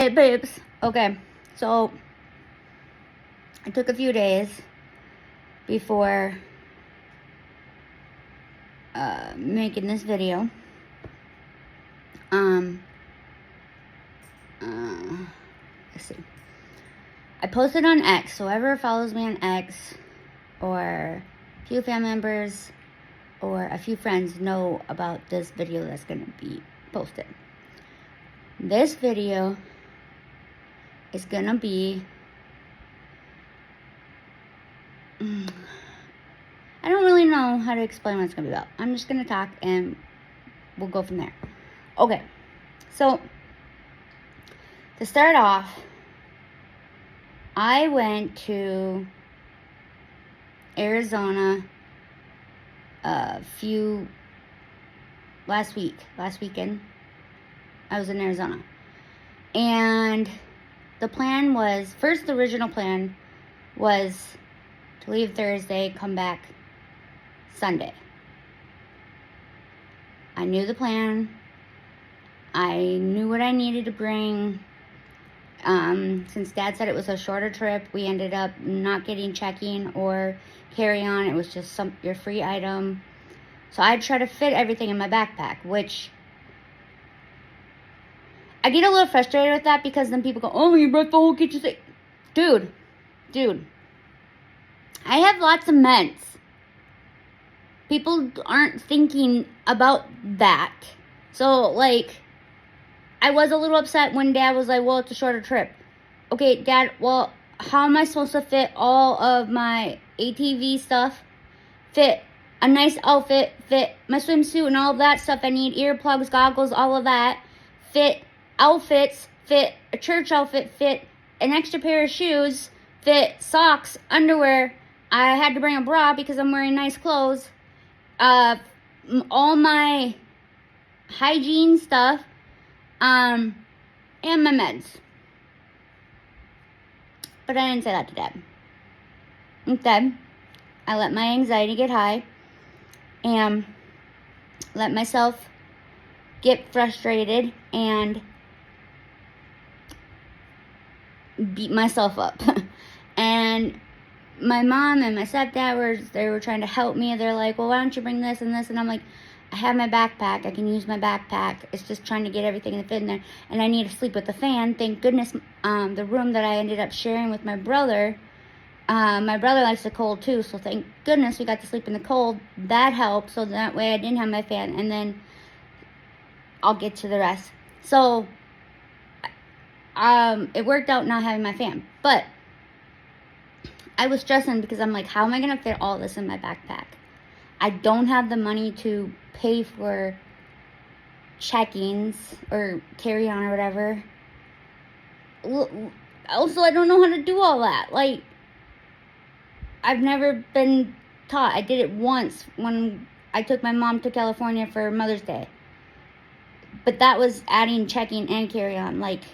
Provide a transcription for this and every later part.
Hey, babes. Okay, so I took a few days before making this video. Let's see. I posted on X, so whoever follows me on X, or a few family members, or a few friends know about this video that's going to be posted. This video is going to be... I don't really know how to explain what it's going to be about. I'm just going to talk and we'll go from there. Okay, so to start off, I went to Arizona last weekend. I was in Arizona. And the plan was, first the original plan was to leave Thursday, come back Sunday. I knew the plan. I knew what I needed to bring. Since Dad said it was a shorter trip, we ended up not getting check-in or carry-on. It was just your free item. So I tried to fit everything in my backpack, which I get a little frustrated with that because then people go, oh, you brought the whole kitchen sink. Dude. I have lots of meds. People aren't thinking about that. So, like, I was a little upset when Dad was like, well, it's a shorter trip. Okay, Dad, well, how am I supposed to fit all of my ATV stuff? Fit a nice outfit, fit my swimsuit and all of that stuff I need, earplugs, goggles, all of that. Fit outfits, fit a church outfit, fit an extra pair of shoes, fit socks, underwear. I had to bring a bra because I'm wearing nice clothes. All my hygiene stuff, and my meds. But I didn't say that to Dad. Instead, I let my anxiety get high and let myself get frustrated and beat myself up. And my mom and my stepdad they were trying to help me. They're like, well, why don't you bring this and this? And I'm like, I have my backpack. I can use my backpack. It's just trying to get everything to fit in there. And I need to sleep with the fan. Thank goodness the room that I ended up sharing with my brother likes the cold too. So thank goodness we got to sleep in the cold. That helped. So that way I didn't have my fan. And then I'll get to the rest. So it worked out not having my fan. But I was stressing because I'm like, how am I going to fit all this in my backpack? I don't have the money to pay for check-ins or carry-on or whatever. Also, I don't know how to do all that. Like, I've never been taught. I did it once when I took my mom to California for Mother's Day. But that was adding check-in and carry-on. Like,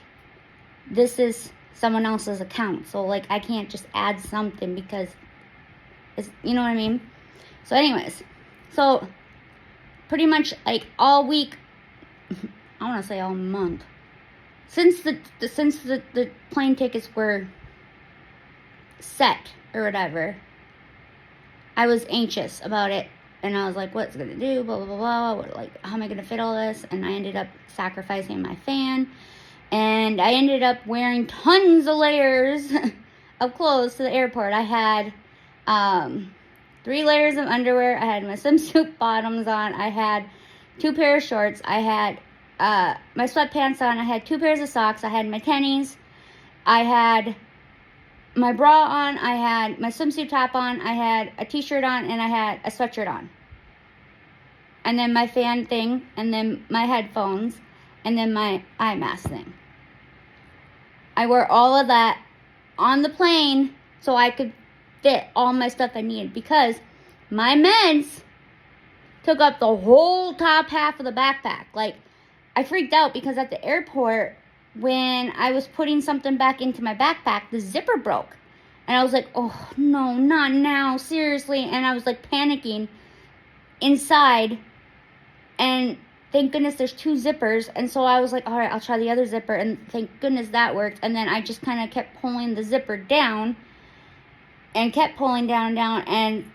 this is someone else's account. So, like, I can't just add something because it's, you know what I mean? So anyways, so pretty much like all week, I want to say all month, since the plane tickets were set or whatever, I was anxious about it. And I was like, what's it going to do? Blah, blah, blah, blah. Like, how am I going to fit all this? And I ended up sacrificing my fan. And I ended up wearing tons of layers of clothes to the airport. I had 3 layers of underwear. I had my swimsuit bottoms on. I had 2 pairs of shorts. I had my sweatpants on. I had 2 pairs of socks. I had my tennies. I had my bra on. I had my swimsuit top on. I had a t-shirt on. And I had a sweatshirt on. And then my fan thing. And then my headphones. And then my eye mask thing. I wore all of that on the plane so I could fit all my stuff I needed, because my meds took up the whole top half of the backpack. Like, I freaked out because at the airport, when I was putting something back into my backpack, the zipper broke. And I was like, oh, no, not now, seriously. And I was like panicking inside. And thank goodness there's 2 zippers. And so I was like, all right, I'll try the other zipper. And thank goodness that worked. And then I just kind of kept pulling the zipper down and kept pulling down. And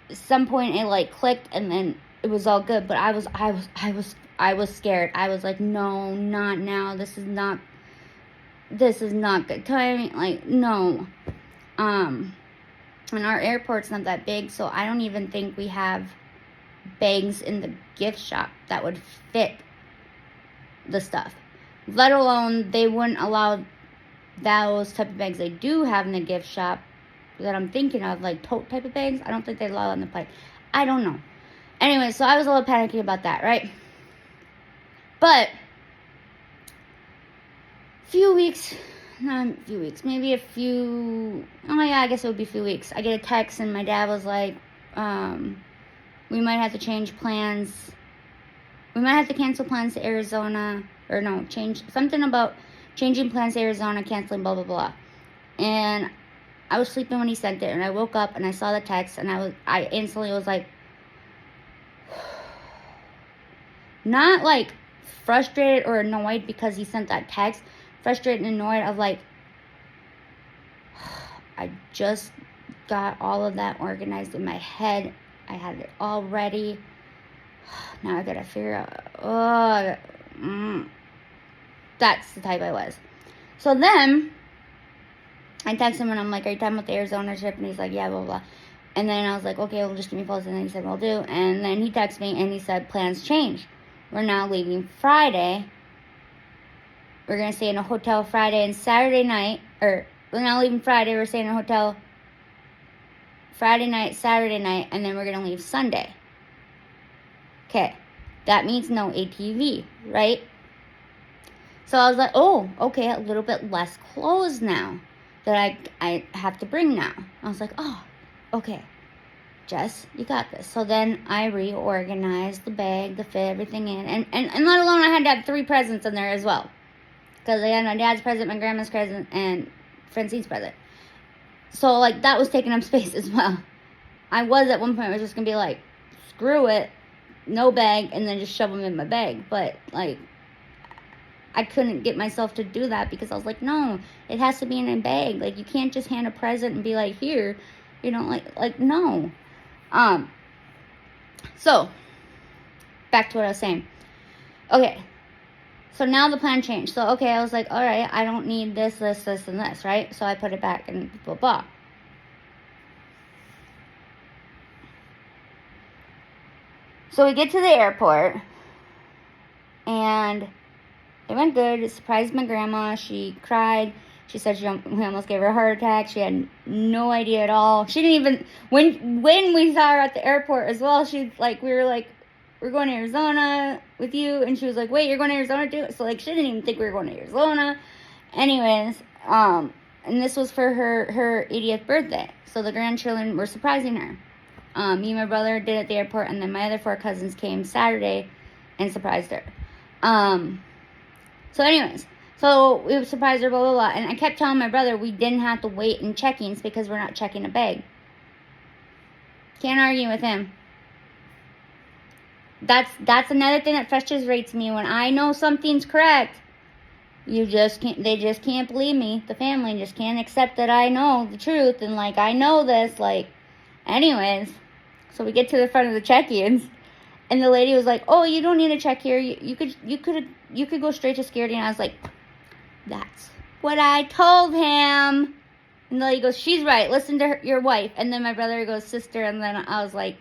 at some point it like clicked and then it was all good. But I was scared. I was like, no, not now. This is not good timing. Like, no. And our airport's not that big, so I don't even think we have bags in the gift shop that would fit the stuff. Let alone they wouldn't allow those type of bags they do have in the gift shop that I'm thinking of, like tote type of bags. I don't think they allow on the plane. I don't know. Anyway, so I was a little panicky about that, right? But maybe a few, oh yeah, I guess it would be a few weeks. I get a text and my dad was like, we might have to change plans. We might have to cancel plans to Arizona, or no, change something about changing plans to Arizona, canceling blah, blah, blah. And I was sleeping when he sent it, and I woke up and I saw the text, and I instantly was like, not like frustrated or annoyed because he sent that text, frustrated and annoyed of like, I just got all of that organized in my head. I had it all ready. Now I gotta figure out, that's the type I was. So then, I text him and I'm like, are you talking about the Arizona trip? And he's like, yeah, blah, blah. And then I was like, okay, well, just give me photos. And then he said, will do. And then he texted me and he said, plans changed. We're now leaving Friday. We're going to stay in a hotel Friday and Saturday night. Or, we're not leaving Friday. We're staying in a hotel Friday night, Saturday night. And then we're going to leave Sunday. Okay. That means no ATV, right? So I was like, oh, okay, a little bit less clothes now that I have to bring now. I was like, oh, okay. Jess, you got this. So then I reorganized the bag, the fit, everything in. And let alone I had to have 3 presents in there as well. Because I had my dad's present, my grandma's present, and Francine's present. So, like, that was taking up space as well. I was at one point, I was just going to be like, screw it, no bag, and then just shove them in my bag. But, like, I couldn't get myself to do that because I was like, no, it has to be in a bag. Like, you can't just hand a present and be like, here, you know, like no. So, back to what I was saying. Okay, so now the plan changed. So, okay, I was like, all right, I don't need this, and this, right? So I put it back and blah, blah. So we get to the airport, and it went good. It surprised my grandma. She cried. She said we almost gave her a heart attack. She had no idea at all. She didn't even, when we saw her at the airport as well, she's like, we were like, we're going to Arizona with you. And she was like, wait, you're going to Arizona too? So, like, she didn't even think we were going to Arizona. Anyways, and this was for her 80th birthday. So the grandchildren were surprising her. Me and my brother did at the airport, and then my other 4 cousins came Saturday and surprised her. So anyways, so we surprised her, blah, blah, blah. And I kept telling my brother we didn't have to wait in check-ins because we're not checking a bag. Can't argue with him. That's another thing that frustrates me. When I know something's correct, they just can't believe me. The family just can't accept that I know the truth. And, like, I know this, like, anyways. So we get to the front of the check-ins. And the lady was like, oh, you don't need to check here. You could go straight to security. And I was like, that's what I told him. And the lady goes, she's right. Listen to your wife. And then my brother goes, sister. And then I was like,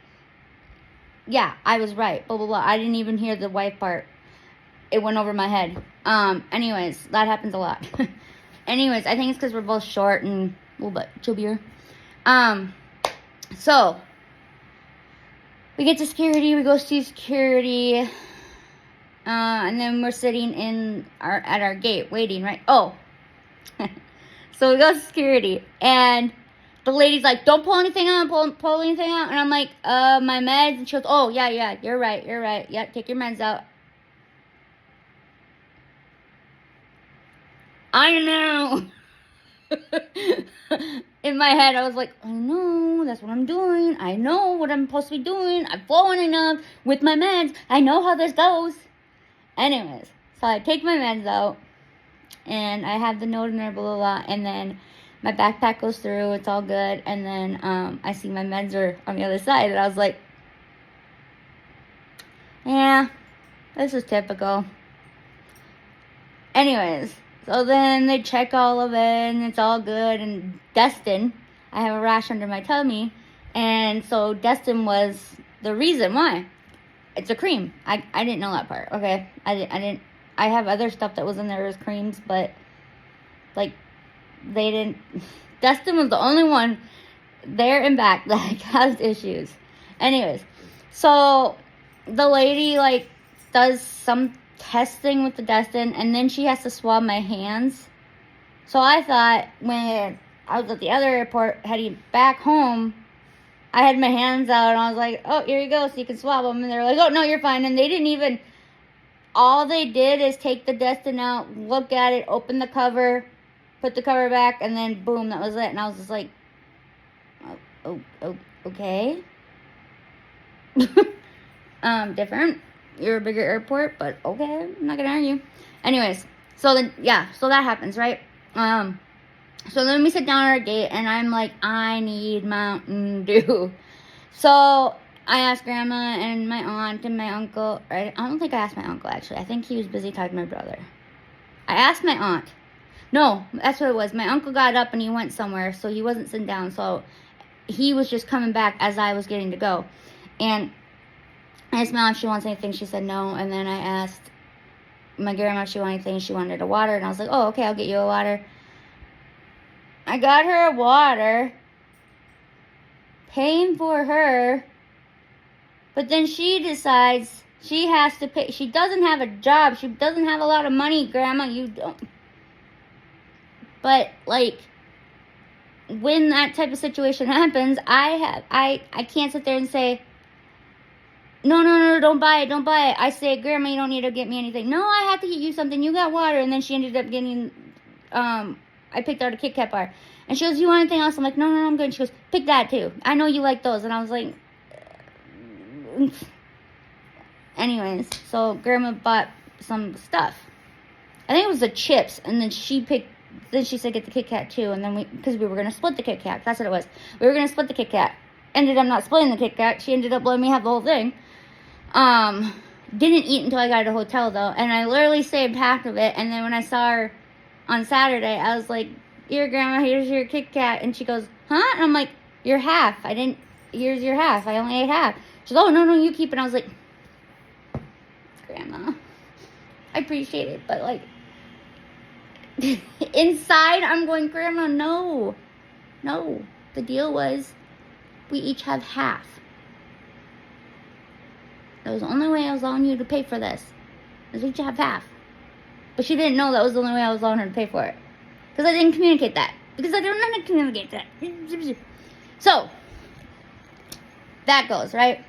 yeah, I was right. Blah, blah, blah. I didn't even hear the wife part. It went over my head. Anyways, that happens a lot. Anyways, I think it's because we're both short and a little bit chubbier. So we get to security, we go see security, and then we're sitting at our gate waiting, right? Oh, so we go to security, and the lady's like, don't pull anything out, pull anything out, and I'm like, my meds, and she goes, oh, yeah, you're right, yeah, take your meds out. I know. In my head, I was like, I know, that's what I'm doing. I know what I'm supposed to be doing. I've flown enough with my meds. I know how this goes. Anyways, so I take my meds out, and I have the note in there, blah, blah, blah, and then my backpack goes through, it's all good, and then I see my meds are on the other side, and I was like, yeah, this is typical. Anyways, so then they check all of it, and it's all good, and Destin, I have a rash under my tummy, and so Destin was the reason why. It's a cream. I didn't know that part, okay? I didn't, I have other stuff that was in there as creams, but, like, they didn't, Destin was the only one there and back that caused issues. Anyways, so the lady, like, does some testing with the Destin, and then she has to swab my hands. So I thought when I was at the other airport heading back home, I had my hands out, and I was like, oh, here you go, so you can swab them. And they're like, oh, no, you're fine. And they didn't even, all they did is take the Destin out, look at it, open the cover, put the cover back, and then boom, that was it. And I was just like, oh, okay. Different. You're a bigger airport, but okay, I'm not gonna argue. Anyways, so then, yeah, so that happens, right? So then we sit down at our gate, and I'm like, I need Mountain Dew. So I asked Grandma and my aunt and my uncle, right? I don't think I asked my uncle, actually. I think he was busy talking to my brother. I asked my aunt. No, that's what it was. My uncle got up and he went somewhere, so he wasn't sitting down. So he was just coming back as I was getting to go. And I asked my aunt if she wants anything. She said no. And then I asked my grandma if she wanted anything. She wanted a water. And I was like, oh, okay, I'll get you a water. I got her a water, paying for her, but then she decides she has to pay. She doesn't have a job. She doesn't have a lot of money, Grandma. You don't. But, like, when that type of situation happens, I can't sit there and say, no, don't buy it. I say, Grandma, you don't need to get me anything. No, I have to get you something. You got water. And then she ended up getting, I picked out a Kit Kat bar. And she goes, you want anything else? I'm like, no, I'm good. She goes, pick that too. I know you like those. And I was like, anyways, so Grandma bought some stuff. I think it was the chips. And then she said, get the Kit Kat too. And then because we were going to split the Kit Kat. That's what it was. We were going to split the Kit Kat. Ended up not splitting the Kit Kat. She ended up letting me have the whole thing. Didn't eat until I got to the hotel though. And I literally saved half of it. And then when I saw her on Saturday, I was like, here, Grandma, here's your Kit Kat. And she goes, huh? And I'm like, you're half. Here's your half. I only ate half. She goes, oh, no, you keep it. And I was like, Grandma, I appreciate it. But, like, inside, I'm going, Grandma, no. The deal was we each have half. That was the only way I was allowing you to pay for this. Is we each have half. But she didn't know that was the only way I was allowing her to pay for it. Because I didn't communicate that. Because I don't know how to communicate that. So, that goes, right?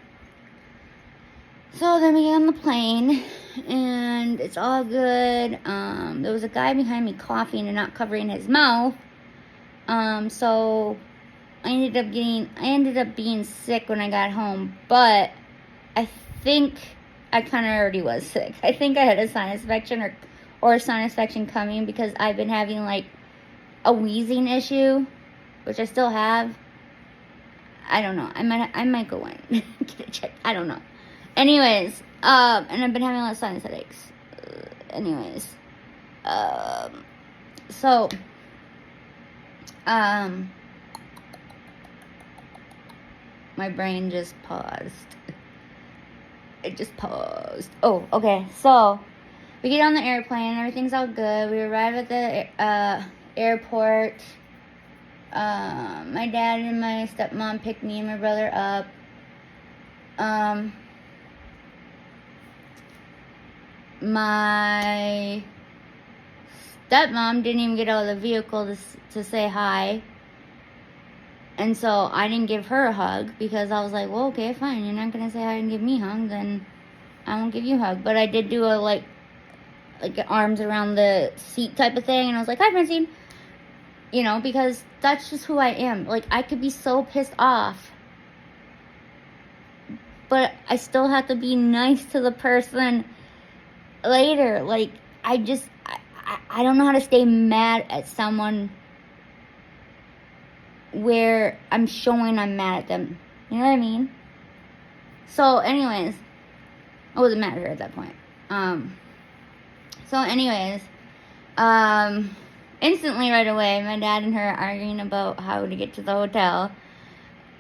So then we get on the plane, and it's all good. There was a guy behind me coughing and not covering his mouth. So I ended up being sick when I got home, but I think I kind of already was sick. I think I had a sinus infection or a sinus infection coming because I've been having like a wheezing issue, which I still have. I don't know. I might go in get it checked. I don't know. Anyways, and I've been having a lot of sinus headaches. So, my brain just paused. It just paused. Oh, okay. So, we get on the airplane. Everything's all good. We arrive at the airport. My dad and my stepmom picked me and my brother up. My stepmom didn't even get out of the vehicle to say hi. And so I didn't give her a hug because I was like, well, okay, fine. You're not going to say hi and give me a hug, then I won't give you a hug. But I did do a, like arms around the seat type of thing. And I was like, hi, Francine. You know, because that's just who I am. Like, I could be so pissed off, but I still have to be nice to the person later. Like, I don't know how to stay mad at someone where I'm showing I'm mad at them. You know what I mean? So, anyways, I wasn't mad at her at that point. So, anyways, instantly right away, my dad and her are arguing about how to get to the hotel.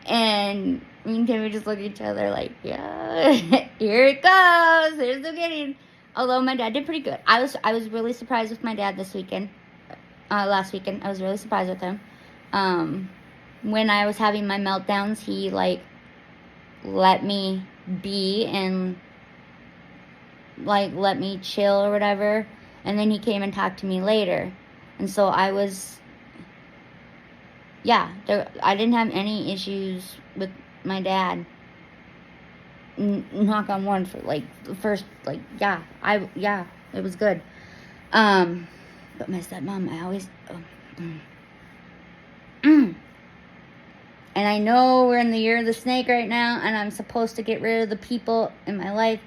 And me and Timmy just look at each other like, yeah, here it goes. Here's the beginning. Although my dad did pretty good. I was really surprised with my dad this weekend. Last weekend, I was really surprised with him. When I was having my meltdowns, he, like, let me be and, like, let me chill or whatever. And then he came and talked to me later. And so I was, yeah, I didn't have any issues with my dad. Knock on wood for, like, the first, like, yeah, it was good. But my stepmom, I always, And I know we're in the year of the snake right now, and I'm supposed to get rid of the people in my life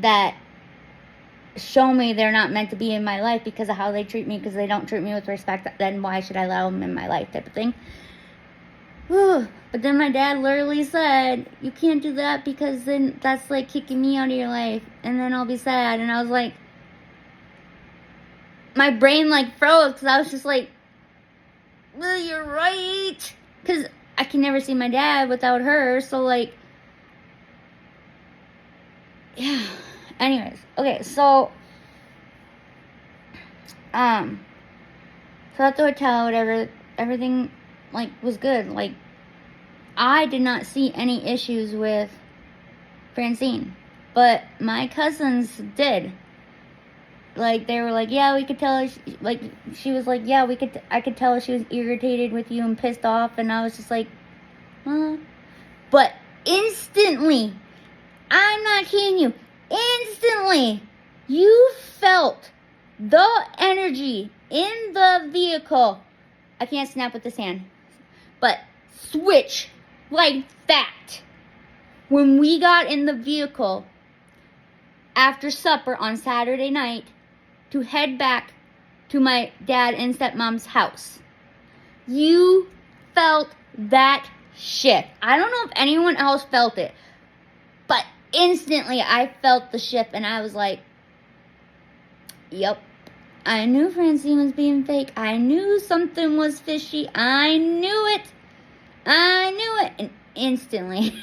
that show me they're not meant to be in my life because of how they treat me, because they don't treat me with respect. Then why should I allow them in my life, type of thing. Whew. But then my dad literally said, you can't do that because then that's like kicking me out of your life, and then I'll be sad. And I was like, my brain like froze, because I was just like, well, you're right, because I can never see my dad without her. So, like, yeah. Anyways, okay, so at the hotel, whatever, everything, like, was good. Like, I did not see any issues with Francine, but my cousins did. Like, they were like, yeah, we could tell her, she was like, yeah, I could tell she was irritated with you and pissed off, and I was just like, huh? But instantly, I'm not kidding you, instantly, you felt the energy in the vehicle. I can't snap with this hand, but switch like that. When we got in the vehicle after supper on Saturday night to head back to my dad and stepmom's house, you felt that shift. I don't know if anyone else felt it, but instantly I felt the shift, and I was like, yep, I knew Francine was being fake. I knew something was fishy. I knew it. And instantly,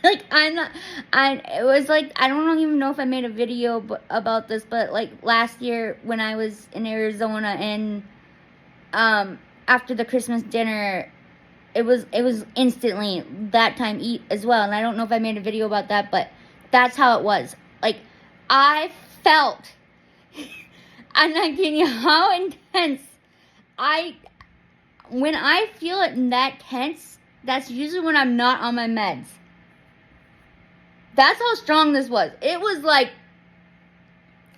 like, it was like, I don't even know if I made a video about this, but like last year when I was in Arizona, and after the Christmas dinner, it was instantly that time eat as well. And I don't know if I made a video about that, but that's how it was. Like, I felt, I'm not kidding you, how intense. When I feel it that tense, that's usually when I'm not on my meds. That's how strong this was. It was like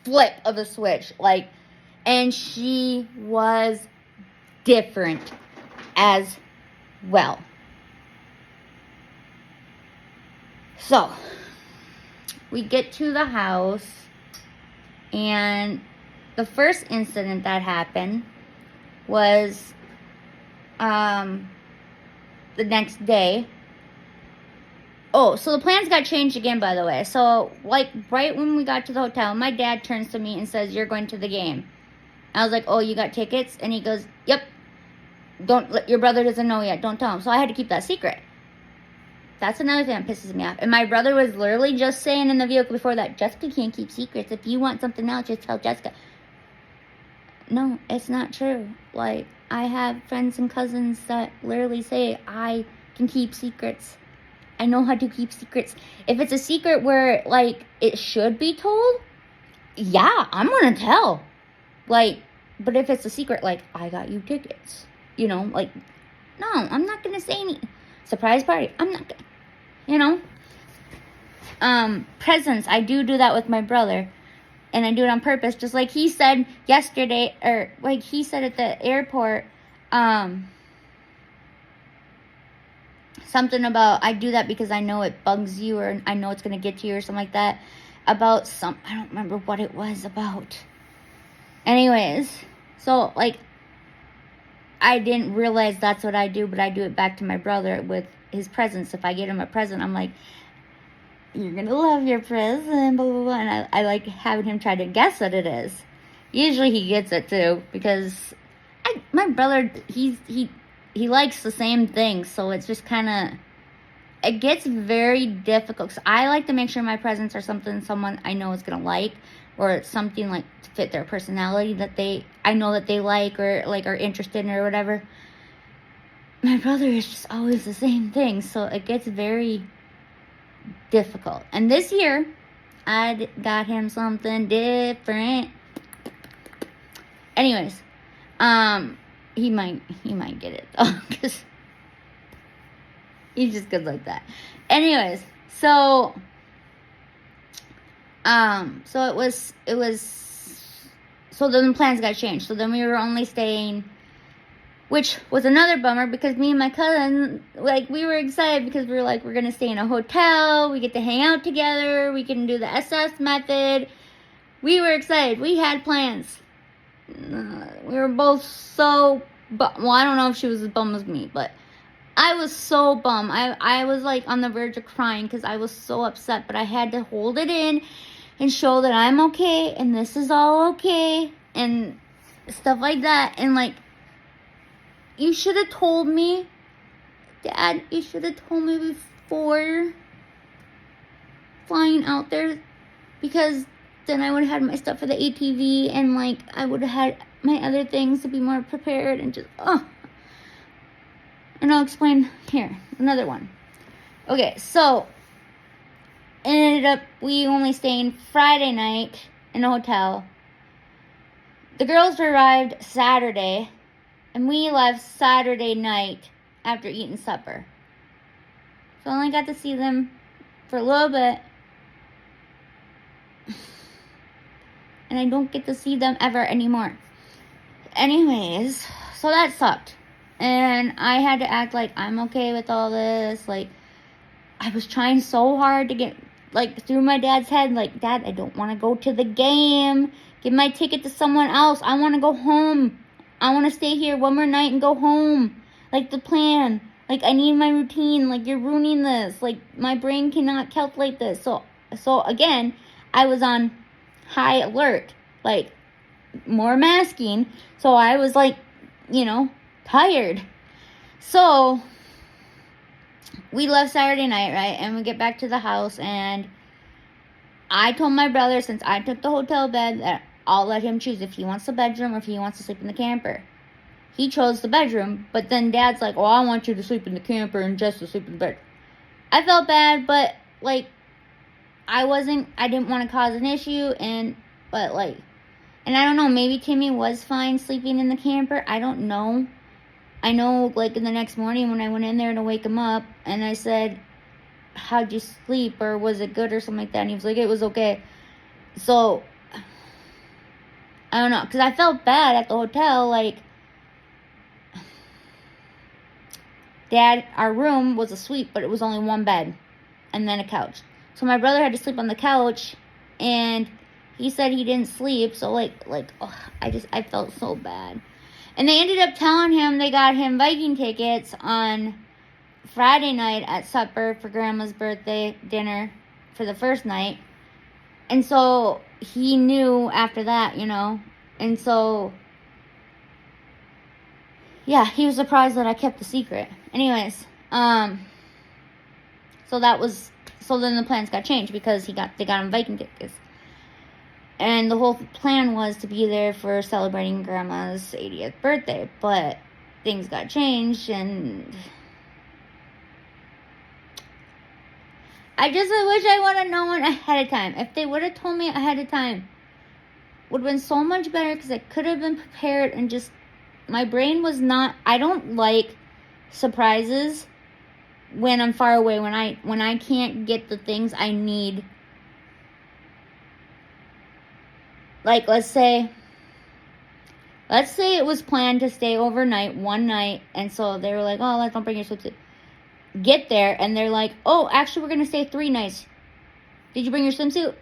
flip of a switch. Like, and she was different as well. So, we get to the house, and the first incident that happened was the next day. Oh, so the plans got changed again, by the way. So, like, right when we got to the hotel, my dad turns to me and says, you're going to the game. I was like, oh, you got tickets? And he goes, yep. Your brother doesn't know yet. Don't tell him. So I had to keep that secret. That's another thing that pisses me off. And my brother was literally just saying in the vehicle before that, Jessica can't keep secrets. If you want something else, just tell Jessica. No, it's not true. Like, I have friends and cousins that literally say I can keep secrets. I know how to keep secrets. If it's a secret where, like, it should be told, yeah, I'm gonna tell. Like, but if it's a secret, like, I got you tickets, you know, like, no, I'm not gonna say any surprise party. I'm not gonna, you know. Presents, I do that with my brother. and I do it on purpose. Just like he said yesterday, or like he said at the airport, something about I do that because I know it bugs you, or I know it's going to get to you, or something like that. About I don't remember what it was about. Anyways, so like, I didn't realize that's what I do, but I do it back to my brother with his presents. If I get him a present, I'm like, you're going to love your present, blah, blah, blah. And I like having him try to guess what it is. Usually he gets it too, because my brother, he likes the same things, so it's just kind of, it gets very difficult. Cause I like to make sure my presents are something someone I know is going to like, or it's something like to fit their personality that I know that they like, or like are interested in, or whatever. My brother is just always the same thing, so it gets very difficult. And this year, I got him something different. Anyways, he might get it though, because he's just good like that. Anyways, so it was, so then the plans got changed. So then we were only staying, which was another bummer, because me and my cousin, like, we were excited because we were like, we're going to stay in a hotel, we get to hang out together, we can do the SS method. We were excited. We had plans. We were both so, well, I don't know if she was as bummed as me, but I was so bummed. I was like on the verge of crying because I was so upset, but I had to hold it in and show that I'm okay and this is all okay and stuff like that. And like, you should have told me, Dad, you should have told me before flying out there, because then I would have had my stuff for the ATV, and like, I would have had my other things to be more prepared, and just, and I'll explain here, another one. Okay, so it ended up, we only staying Friday night in a hotel. The girls arrived Saturday, and we left Saturday night after eating supper. So I only got to see them for a little bit. And I don't get to see them ever anymore. Anyways, so that sucked. And I had to act like I'm okay with all this. Like, I was trying so hard to get, like, through my dad's head. Like, Dad, I don't want to go to the game. Give my ticket to someone else. I want to go home. I want to stay here one more night and go home. Like, the plan. Like, I need my routine. Like, you're ruining this. Like, my brain cannot calculate this. So again, I was on high alert. Like, more masking. So I was, like, tired. So we left Saturday night, right? And we get back to the house, and I told my brother, since I took the hotel bed, that I'll let him choose if he wants the bedroom or if he wants to sleep in the camper. He chose the bedroom, but then Dad's like, I want you to sleep in the camper and Jess to sleep in the bed. I felt bad, but like, I didn't want to cause an issue, and I don't know, maybe Timmy was fine sleeping in the camper. I don't know. I know, like, in the next morning when I went in there to wake him up, and I said, how'd you sleep, or was it good, or something like that, and he was like, it was okay. So, I don't know, because I felt bad at the hotel, like, Dad, our room was a suite, but it was only one bed, and then a couch. So my brother had to sleep on the couch, and he said he didn't sleep, so I felt so bad. And they ended up telling him they got him Viking tickets on Friday night at supper for Grandma's birthday dinner for the first night. And so he knew after that, And so, yeah, he was surprised that I kept the secret. Anyways, so then the plans got changed because they got him Viking tickets. And the whole plan was to be there for celebrating Grandma's 80th birthday, but things got changed, and I wish I would have known ahead of time. If they would have told me ahead of time, would have been so much better, because I could have been prepared, and just, my brain was not, I don't like surprises when I'm far away, when I can't get the things I need like, let's say it was planned to stay overnight, one night, and so they were like, oh, let's don't bring your swimsuit. Get there, and they're like, oh, actually, we're going to stay 3 nights. Did you bring your swimsuit?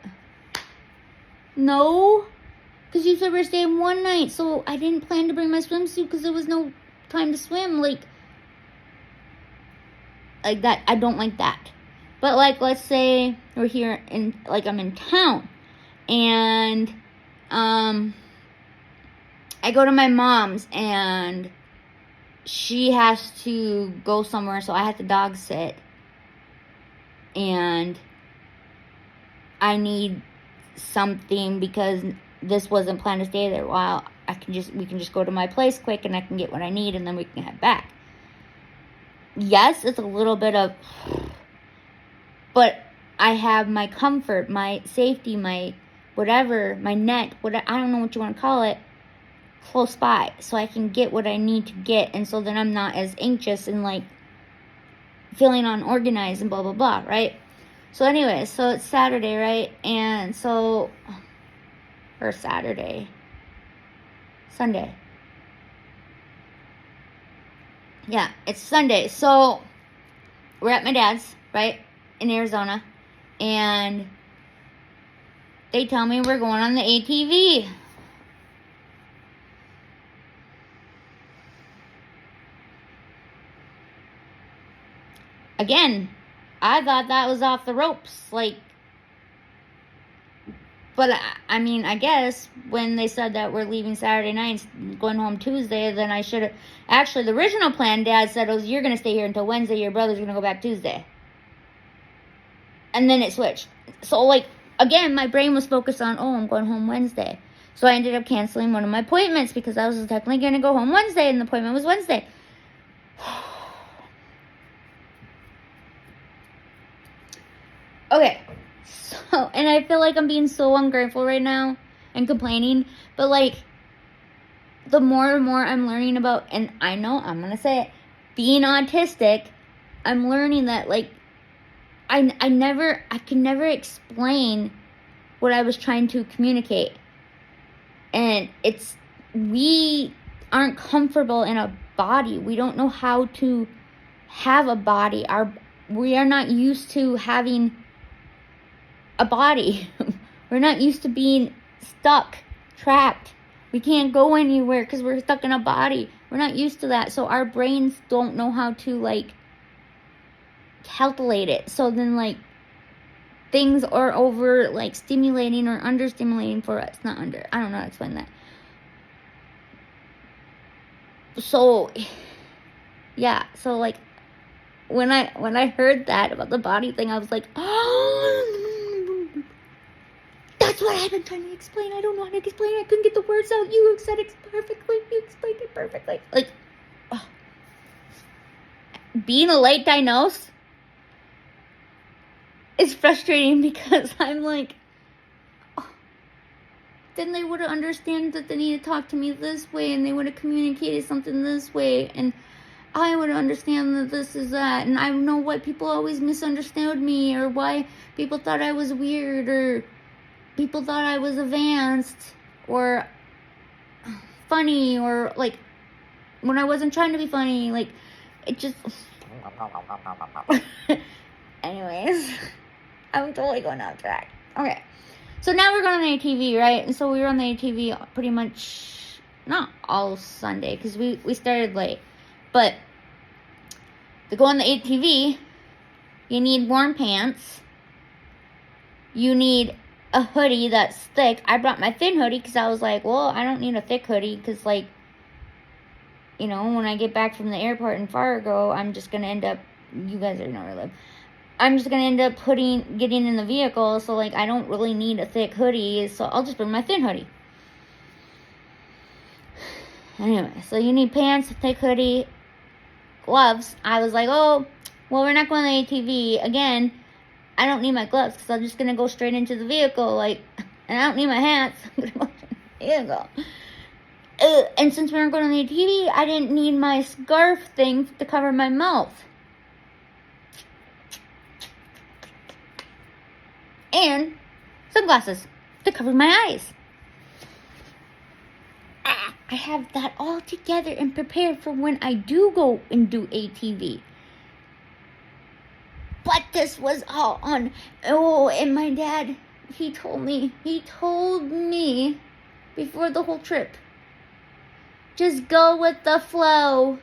No, because you said we're staying 1 night, so I didn't plan to bring my swimsuit because there was no time to swim, like that. I don't like that. But, like, let's say we're here in, like, I'm in town, and, I go to my mom's, and she has to go somewhere, so I have to dog sit, and I need something because this wasn't planned to stay there. Well, we can just go to my place quick, and I can get what I need, and then we can head back. Yes, it's a little bit of, but I have my comfort, my safety, my whatever, my net, I don't know what you want to call it, close by, so I can get what I need to get, and so then I'm not as anxious and, like, feeling unorganized and blah blah blah, right? So anyway, so it's Saturday, right? And so, or Sunday. Yeah, it's Sunday. So we're at my dad's, right, in Arizona, and they tell me we're going on the ATV. Again, I thought that was off the ropes, like, but I mean, I guess when they said that we're leaving Saturday night, going home Tuesday, then I should have, actually, the original plan, Dad said, was, you're going to stay here until Wednesday, your brother's going to go back Tuesday. And then it switched. So, like, again, my brain was focused on, oh, I'm going home Wednesday. So I ended up canceling one of my appointments because I was technically going to go home Wednesday, and the appointment was Wednesday. Okay, so, and I feel like I'm being so ungrateful right now and complaining, but, like, the more and more I'm learning about, and I know I'm going to say it, being autistic, I'm learning that, like, I can never explain what I was trying to communicate. And we aren't comfortable in a body. We don't know how to have a body. We are not used to having a body. We're not used to being stuck, trapped. We can't go anywhere because we're stuck in a body. We're not used to that. So our brains don't know how to, like, calculate it. So then, like, things are over, like, stimulating or under stimulating for us. Not under. I don't know how to explain that. So, yeah. So, like, when I heard that about the body thing, I was like, oh, that's what I've been trying to explain. I don't know how to explain it. I couldn't get the words out. You said it perfectly. You explained it perfectly. Like, oh. Being a late diagnosed is frustrating because I'm like, oh, then they would have understood that they need to talk to me this way, and they would have communicated something this way, and I would understand that this is that, and I know why people always misunderstood me, or why people thought I was weird, or people thought I was advanced, or funny, or, like, when I wasn't trying to be funny, like, it just, anyways, I'm totally going off track. Okay, so now we're going on the ATV, right? And so we were on the ATV pretty much, not all Sunday, because we started late, but to go on the ATV, you need warm pants, you need a hoodie that's thick. I brought my thin hoodie because I was like, well, I don't need a thick hoodie because, like, you know, when I get back from the airport in Fargo, I'm just going to end up, you guys already know where I live, I'm just going to end up getting in the vehicle, so, like, I don't really need a thick hoodie, so I'll just bring my thin hoodie. Anyway, so you need pants, a thick hoodie, gloves. I was like, oh, well, we're not going on the ATV. Again, I don't need my gloves because I'm just going to go straight into the vehicle, like, and I don't need my hats. I'm going to go straight into the vehicle. And since we weren't going on the ATV, I didn't need my scarf thing to cover my mouth. And sunglasses to cover my eyes. I have that all together and prepared for when I do go and do ATV. But this was all on, and my dad, he told me before the whole trip, just go with the flow.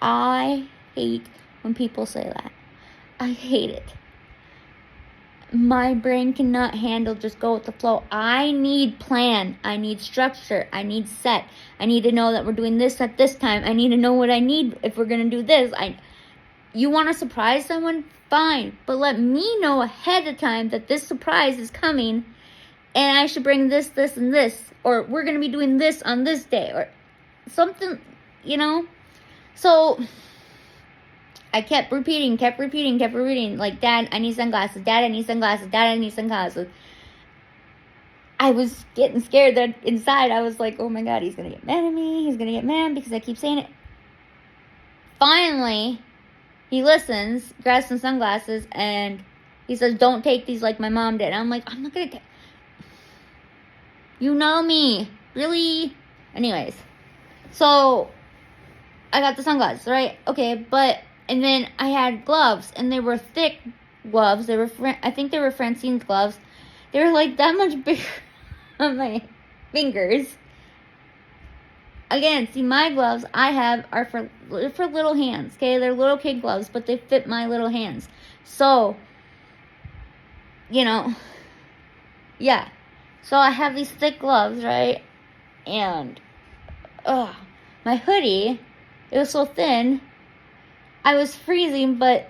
I hate when people say that. I hate it. My brain cannot handle just go with the flow. I need plan. I need structure. I need set. I need to know that we're doing this at this time. I need to know what I need if we're going to do this. You want to surprise someone? Fine. But let me know ahead of time that this surprise is coming and I should bring this, this, and this. Or we're going to be doing this on this day. Or something, So I kept repeating, like, Dad, I need sunglasses. Dad, I need sunglasses. Dad, I need sunglasses. I was getting scared that inside I was like, oh my God, he's going to get mad at me. He's going to get mad because I keep saying it. Finally, he listens, grabs some sunglasses, and he says, don't take these like my mom did. And I'm like, I'm not going to take. You know me. Really? Anyways. So, I got the sunglasses, right? Okay, and then I had gloves, and they were thick gloves. I think they were Francine's gloves. They were like that much bigger on my fingers. Again, see, my gloves I have are for little hands, okay? They're little kid gloves, but they fit my little hands. So, yeah. So I have these thick gloves, right? And, my hoodie, it was so thin. I was freezing, but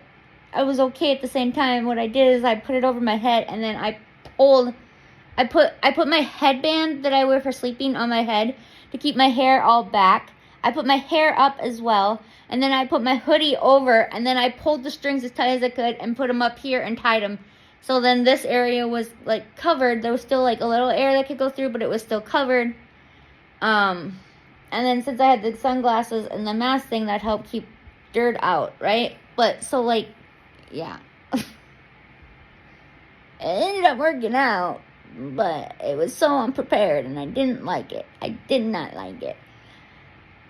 I was okay at the same time. What I did is I put it over my head, and then I put my headband that I wear for sleeping on my head to keep my hair all back. I put my hair up as well, and then I put my hoodie over, and then I pulled the strings as tight as I could and put them up here and tied them. So then this area was like covered. There was still like a little air that could go through, but it was still covered. And then since I had the sunglasses and the mask thing, that helped keep dirt out, right? But so yeah. It ended up working out, but it was so unprepared and I didn't like it. I did not like it.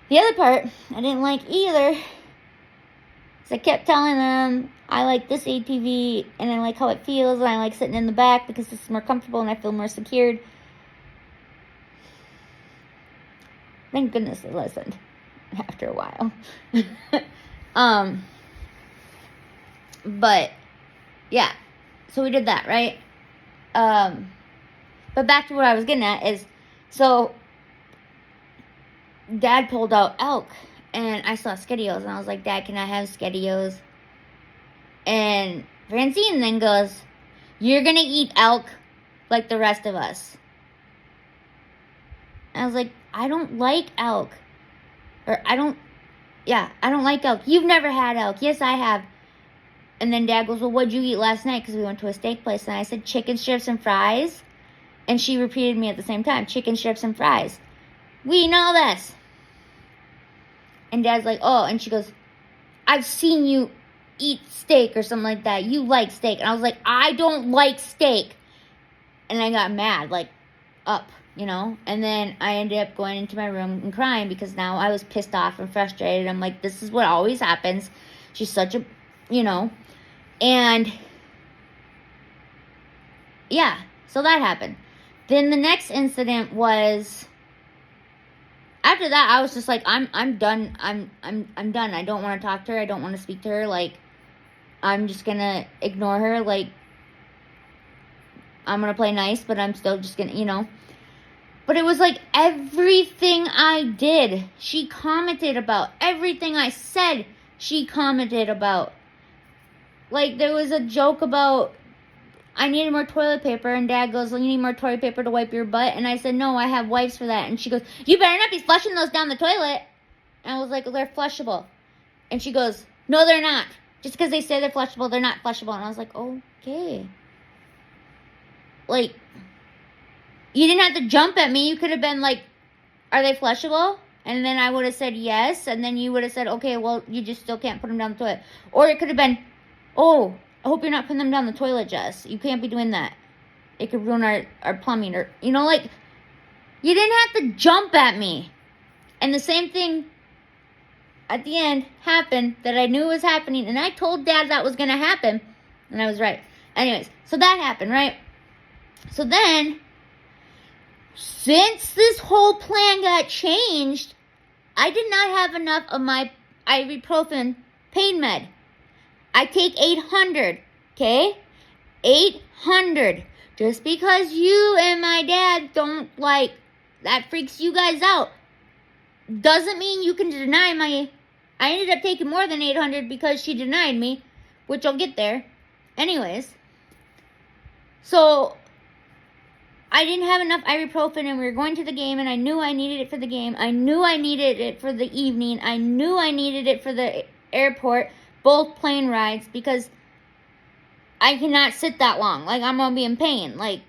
The other part I didn't like either. So I kept telling them I like this ATV and I like how it feels and I like sitting in the back because it's more comfortable and I feel more secured. Thank goodness they listened after a while. But yeah, so we did that, right? But back to what I was getting at is, so Dad pulled out elk and I saw Skedios and I was like, Dad, can I have Skedios? And Francine then goes, you're gonna eat elk like the rest of us. And I was like, I don't like elk. I don't like elk. You've never had elk. Yes, I have. And then Dad goes, well, what'd you eat last night? Because we went to a steak place. And I said, chicken strips and fries. And she repeated me at the same time, chicken strips and fries. We know this. And Dad's like, oh. And she goes, I've seen you eat steak or something like that. You like steak. And I was like, I don't like steak. And I got mad, up. And then I ended up going into my room and crying because now I was pissed off and frustrated. I'm like, this is what always happens. She's such a, and yeah, so that happened. Then the next incident was, after that, I was just like, I'm done. I'm done. I don't want to talk to her. I don't want to speak to her. I'm just going to ignore her. I'm going to play nice, but I'm still just going to, But it was everything I did, she commented about. Everything I said, she commented about. There was a joke about, I needed more toilet paper, and Dad goes, well, you need more toilet paper to wipe your butt? And I said, no, I have wipes for that. And she goes, you better not be flushing those down the toilet. And I was like, well, they're flushable. And she goes, no, they're not. Just because they say they're flushable, they're not flushable. And I was like, okay. You didn't have to jump at me. You could have been like, are they flushable? And then I would have said yes. And then you would have said, okay, well, you just still can't put them down the toilet. Or it could have been, oh, I hope you're not putting them down the toilet, Jess. You can't be doing that. it could ruin our plumbing. Or, you know, like, you didn't have to jump at me. And the same thing at the end happened that I knew was happening. And I told Dad that was going to happen. And I was right. Anyways, so that happened, right? So then, since this whole plan got changed, I did not have enough of my ibuprofen pain med. I take 800, okay? 800. Just because you and my dad don't like, that freaks you guys out, doesn't mean you can deny my, I ended up taking more than 800 because she denied me, which I'll get there. Anyways, so I didn't have enough ibuprofen and we were going to the game and I knew I needed it for the game. I knew I needed it for the evening. I knew I needed it for the airport, both plane rides, because I cannot sit that long. Like, I'm going to be in pain. Like,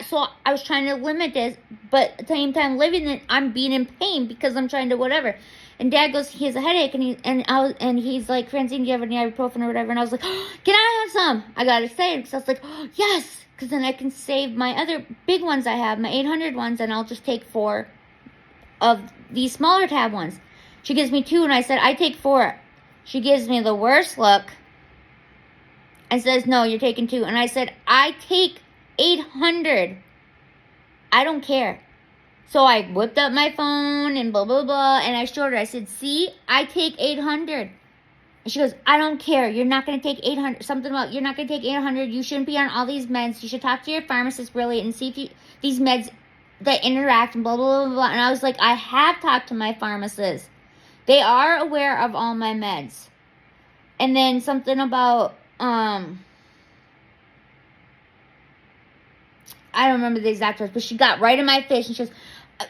so I was trying to limit this, but at the same time living it, I'm being in pain because I'm trying to whatever. And Dad goes, he has a headache, and he's like, Francine, do you have any ibuprofen or whatever? And I was like, oh, can I have some? I got excited because I was like, oh, yes, because then I can save my other big ones I have, my 800 ones, and I'll just take 4 of these smaller tab ones. She gives me 2, and I said, I take 4. She gives me the worst look and says, no, you're taking 2. And I said, I take 800. I don't care. So I whipped up my phone and blah, blah, blah. And I showed her. I said, see, I take 800. And she goes, I don't care. You're not going to take 800. Something about you're not going to take 800. You shouldn't be on all these meds. You should talk to your pharmacist really and see if these meds that interact and blah, blah, blah, blah. And I was like, I have talked to my pharmacist. They are aware of all my meds. And then something about, I don't remember the exact words, but she got right in my face and she goes,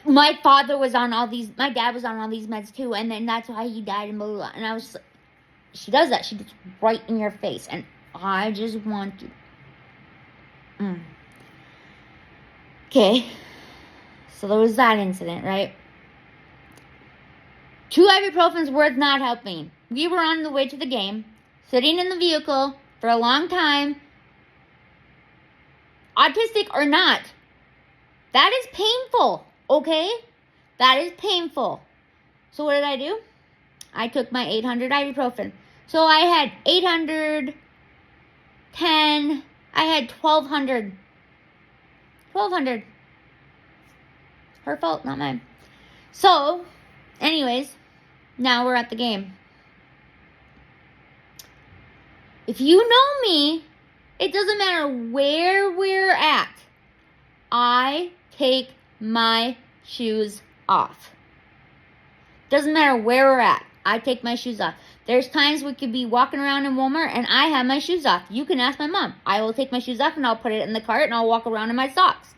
my dad was on all these meds too, and then that's why he died and blah, blah, blah. And I was, she does that. She gets right in your face, and I just want to. Okay, so there was that incident, right? 2 ibuprofens worth not helping. We were on the way to the game, sitting in the vehicle for a long time. Autistic or not, that is painful, okay? That is painful. So what did I do? I took my 800 ibuprofen. So I had 800, 10, I had 1,200. 1,200. Her fault, not mine. So, anyways, now we're at the game. If you know me, it doesn't matter where we're at. I take my shoes off. Doesn't matter where we're at. I take my shoes off. There's times we could be walking around in Walmart and I have my shoes off. You can ask my mom. I will take my shoes off and I'll put it in the cart and I'll walk around in my socks.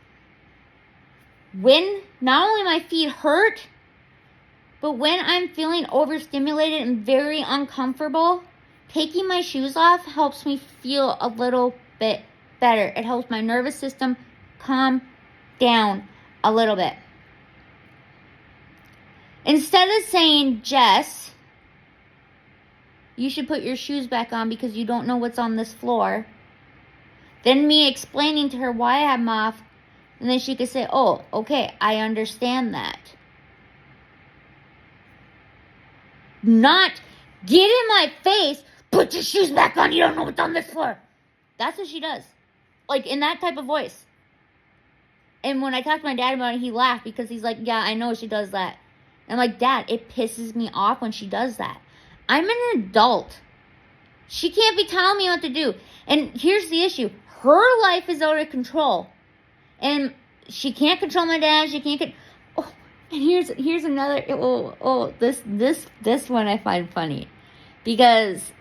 When not only my feet hurt, but when I'm feeling overstimulated and very uncomfortable, taking my shoes off helps me feel a little bit better. It helps my nervous system calm down a little bit. Instead of saying, Jess, you should put your shoes back on because you don't know what's on this floor, then me explaining to her why I have them off, and then she could say, oh, okay, I understand that. Not get in my face, put your shoes back on, you don't know what's on this floor. That's what she does. Like, in that type of voice. And when I talked to my dad about it, he laughed because he's like, yeah, I know she does that. And I'm like, Dad, it pisses me off when she does that. I'm an adult. She can't be telling me what to do. And here's the issue. Her life is out of control. And she can't control my dad. She can't oh, and here's another, this one I find funny. Because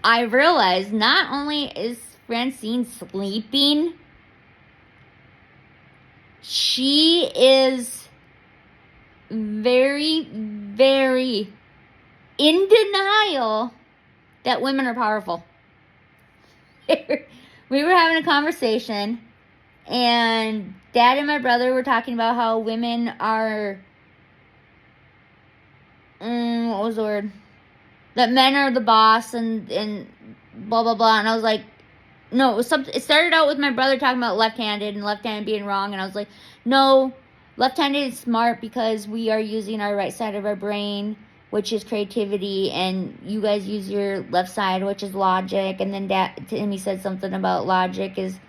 I realized not only is Francine sleeping, she is very, very in denial that women are powerful. We were having a conversation, and Dad and my brother were talking about how women are, what was the word? That men are the boss and blah, blah, blah. And I was like, no, it started out with my brother talking about left-handed and left-handed being wrong, and I was like, no, left-handed is smart because we are using our right side of our brain, which is creativity, and you guys use your left side, which is logic. And then Timmy said something about logic is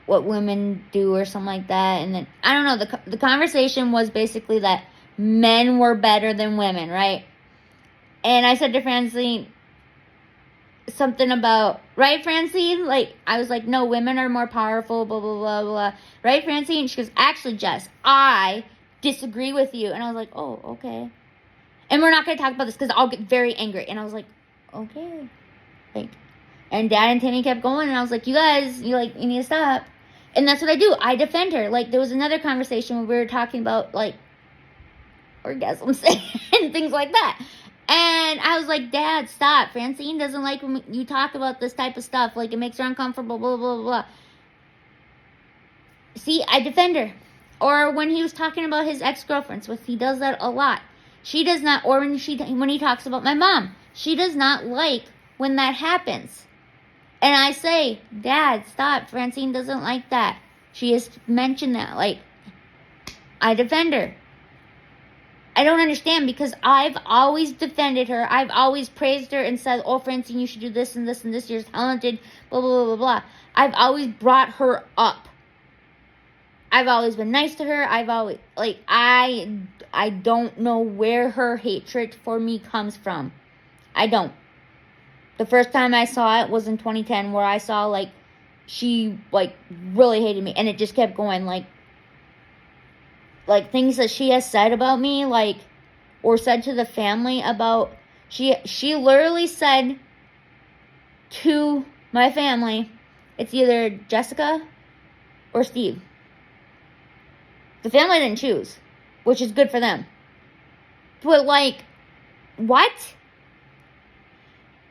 what women do or something like that. And then, I don't know, the conversation was basically that men were better than women, right? And I said to Francine something about, right, Francine? Like, I was like, no, women are more powerful, blah, blah, blah, blah. Right, Francine? She goes, actually, Jess, I disagree with you. And I was like, oh, okay. And we're not going to talk about this because I'll get very angry. And I was like, okay. Like, and Dad and Timmy kept going. And I was like, you guys, you need to stop. And that's what I do. I defend her. Like, there was another conversation where we were talking about, like, orgasms and things like that. And I was like, Dad, stop. Francine doesn't like when you talk about this type of stuff. Like, it makes her uncomfortable, blah, blah, blah, blah. See, I defend her. Or when he was talking about his ex-girlfriends, he does that a lot. She does not, or when he talks about my mom, she does not like when that happens. And I say, Dad, stop. Francine doesn't like that. She has mentioned that. Like, I defend her. I don't understand because I've always defended her. I've always praised her and said, oh, Francine, you should do this and this and this. You're talented, blah, blah, blah, blah, blah. I've always brought her up. I've always been nice to her. I've always, like, I don't know where her hatred for me comes from. I don't. The first time I saw it was in 2010 where I saw, like, she, like, really hated me. And it just kept going, like things that she has said about me, like, or said to the family about, she literally said to my family, it's either Jessica or Steve. The family didn't choose, which is good for them. But, like, what?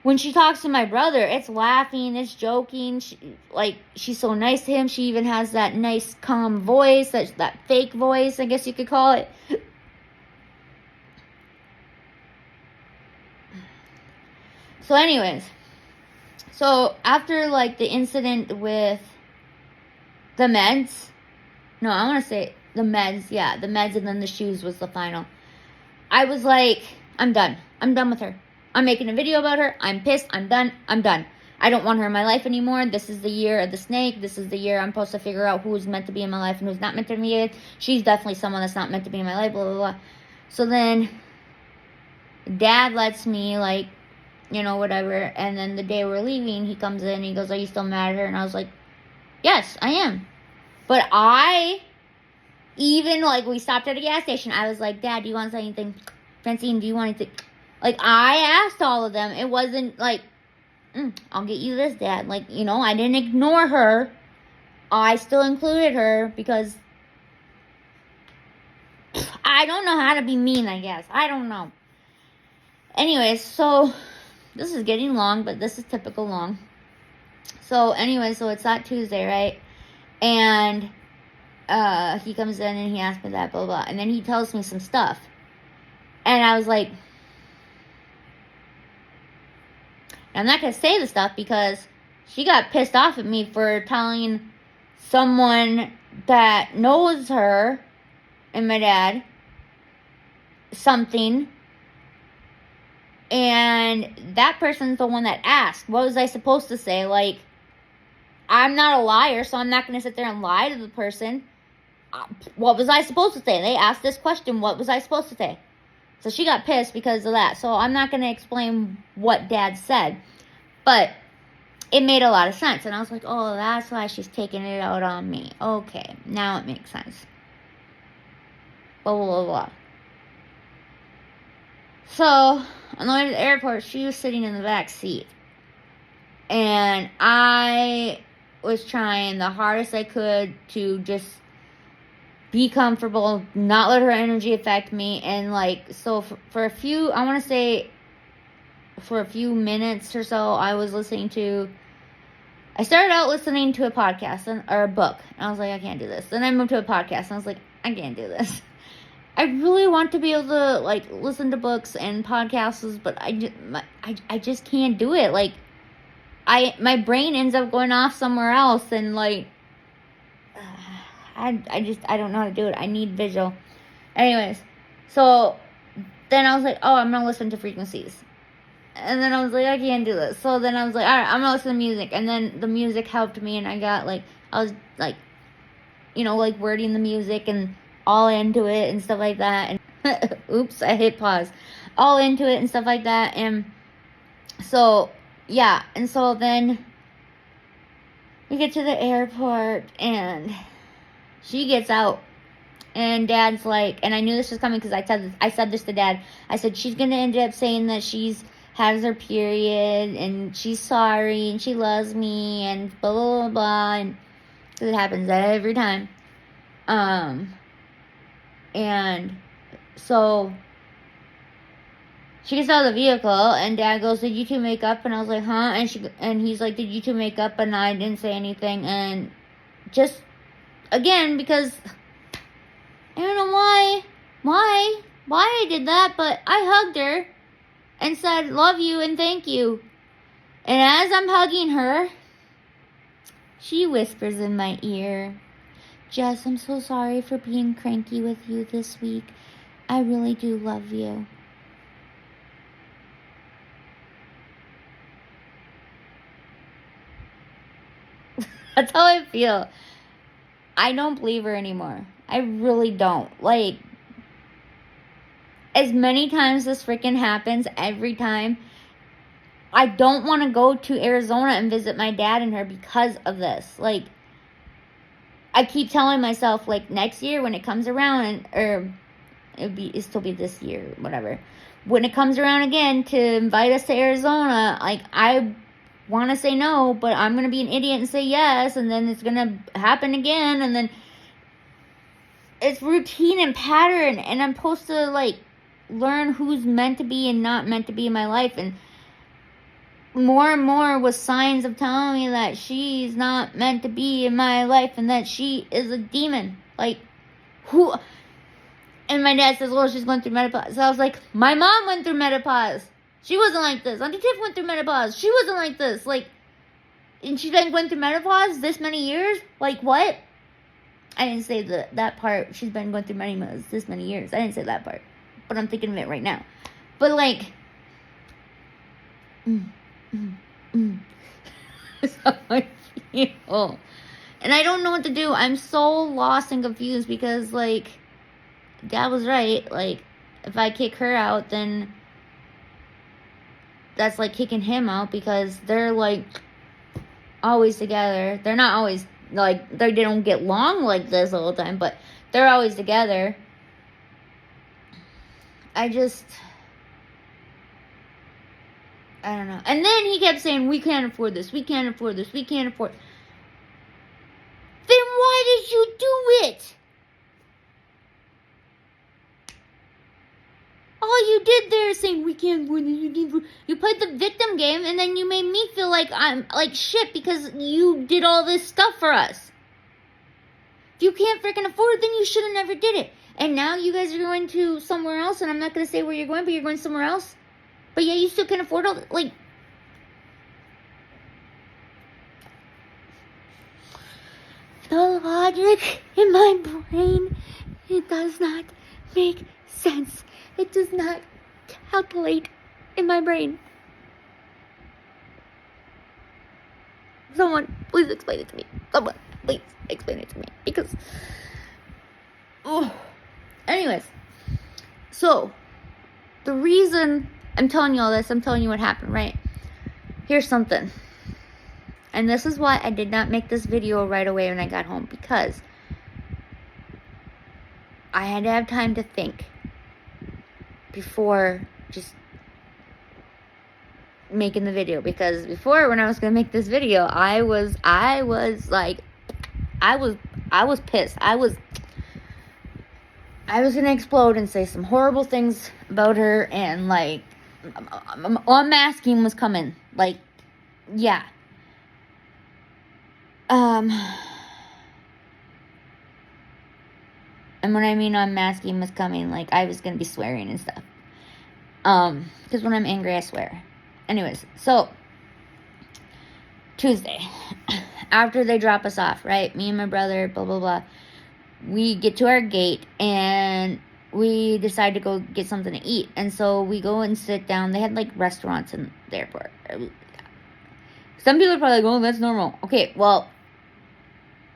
When she talks to my brother, it's laughing, it's joking. She's so nice to him. She even has that nice, calm voice, that fake voice, I guess you could call it. So, anyways. So, after, like, the incident with the meds. No, I want to say the meds. Yeah, the meds and then the shoes was the final. I was like, I'm done. I'm done with her. I'm making a video about her. I'm pissed. I'm done. I'm done. I don't want her in my life anymore. This is the year of the snake. This is the year I'm supposed to figure out who's meant to be in my life and who's not meant to be. She's definitely someone that's not meant to be in my life, blah, blah, blah. So then Dad lets me, like, you know, whatever. And then the day we're leaving, he comes in and he goes, are you still mad at her? And I was like, yes, I am. But even, like, we stopped at a gas station. I was like, Dad, do you want to say anything? Francine, do you want anything? Like, I asked all of them. It wasn't like, I'll get you this, Dad. Like, you know, I didn't ignore her. I still included her because I don't know how to be mean, I guess. I don't know. Anyways, so this is getting long, but this is typical long. So, anyway, so it's that Tuesday, right? And he comes in and he asks me that, blah, blah, blah. And then he tells me some stuff. And I was like, I'm not going to say the stuff because she got pissed off at me for telling someone that knows her and my dad something. And that person's the one that asked, what was I supposed to say? Like, I'm not a liar, so I'm not going to sit there and lie to the person. What was I supposed to say? They asked this question, what was I supposed to say? So she got pissed because of that. So I'm not going to explain what Dad said. But it made a lot of sense. And I was like, oh, that's why she's taking it out on me. Okay, now it makes sense. Blah, blah, blah, blah. So, on the way to the airport, she was sitting in the back seat. And I was trying the hardest I could to just be comfortable, not let her energy affect me. And, like, so for a few, I want to say, for a few minutes or so, I started out listening to a podcast or a book. And I was like, I can't do this. Then I moved to a podcast. And I was like, I can't do this. I really want to be able to, like, listen to books and podcasts, but I just can't do it. Like, my brain ends up going off somewhere else, and like, I don't know how to do it. I need visual. Anyways, so then I was like, oh, I'm gonna listen to frequencies. And then I was like, I can't do this. So then I was like, all right, I'm gonna listen to music. And then the music helped me, and I got like, I was like, you know, like wording the music and all into it and stuff like that. And oops, I hit pause. All into it and stuff like that. And so, yeah. And so then we get to the airport, and she gets out. And Dad's like, and I knew this was coming because I said this to Dad. I said, she's going to end up saying that she's has her period, and she's sorry, and she loves me, and blah, blah, blah, blah. And it happens every time. And so she gets out of the vehicle, and Dad goes, did you two make up? And I was like, huh? And he's like, did you two make up? And I didn't say anything. And just, again, because I don't know why I did that, but I hugged her and said, love you and thank you. And as I'm hugging her, she whispers in my ear, Jess, I'm so sorry for being cranky with you this week. I really do love you. That's how I feel. I don't believe her anymore. I really don't. Like, as many times this freaking happens, every time, I don't want to go to Arizona and visit my dad and her because of this. Like, I keep telling myself, like, next year when it comes around, or it'll still be this year, whatever. When it comes around again to invite us to Arizona, like, I want to say no, but I'm going to be an idiot and say yes, and then it's going to happen again, and then it's routine and pattern, and I'm supposed to, like, learn who's meant to be and not meant to be in my life, and more was signs of telling me that she's not meant to be in my life, and that she is a demon. Like, who? And my dad says, well, she's going through menopause. So I was like, my mom went through menopause. She wasn't like this. Auntie Tiff went through menopause. She wasn't like this. Like, and she's been going through menopause this many years? Like, what? I didn't say that part. She's been going through menopause this many years. I didn't say that part. But I'm thinking of it right now. But, like, that's how I feel. And I don't know what to do. I'm so lost and confused because, like, Dad was right. Like, if I kick her out, then that's like kicking him out, because they're, like, always together. They're not always, like, they don't get along like this all the time, but they're always together. I don't know. And then he kept saying, we can't afford this, we can't afford this, we can't afford. Then why did you do it? All you did there is saying, we can't afford this, you played the victim game, and then you made me feel like I'm like shit because you did all this stuff for us. If you can't freaking afford it, then you should have never did it. And now you guys are going to somewhere else, and I'm not going to say where you're going, but you're going somewhere else. But yeah, you still can afford all, like, the logic in my brain, it does not make sense. It does not calculate in my brain. Someone, please explain it to me. Someone, please explain it to me. Because, anyways, so, the reason I'm telling you all this, I'm telling you what happened, right? Here's something. And this is why I did not make this video right away when I got home, because I had to have time to think before just making the video. Because before, when I was going to make this video, I was pissed. I was going to explode and say some horrible things about her, and, like, unmasking was coming. Like, yeah. And when I mean unmasking was coming, like, I was going to be swearing and stuff. Because when I'm angry, I swear. Anyways, so, Tuesday. After they drop us off, right? Me and my brother, blah, blah, blah. We get to our gate and we decide to go get something to eat. And so we go and sit down. They had like restaurants in the airport. Some people are probably like, oh, that's normal. Okay, well,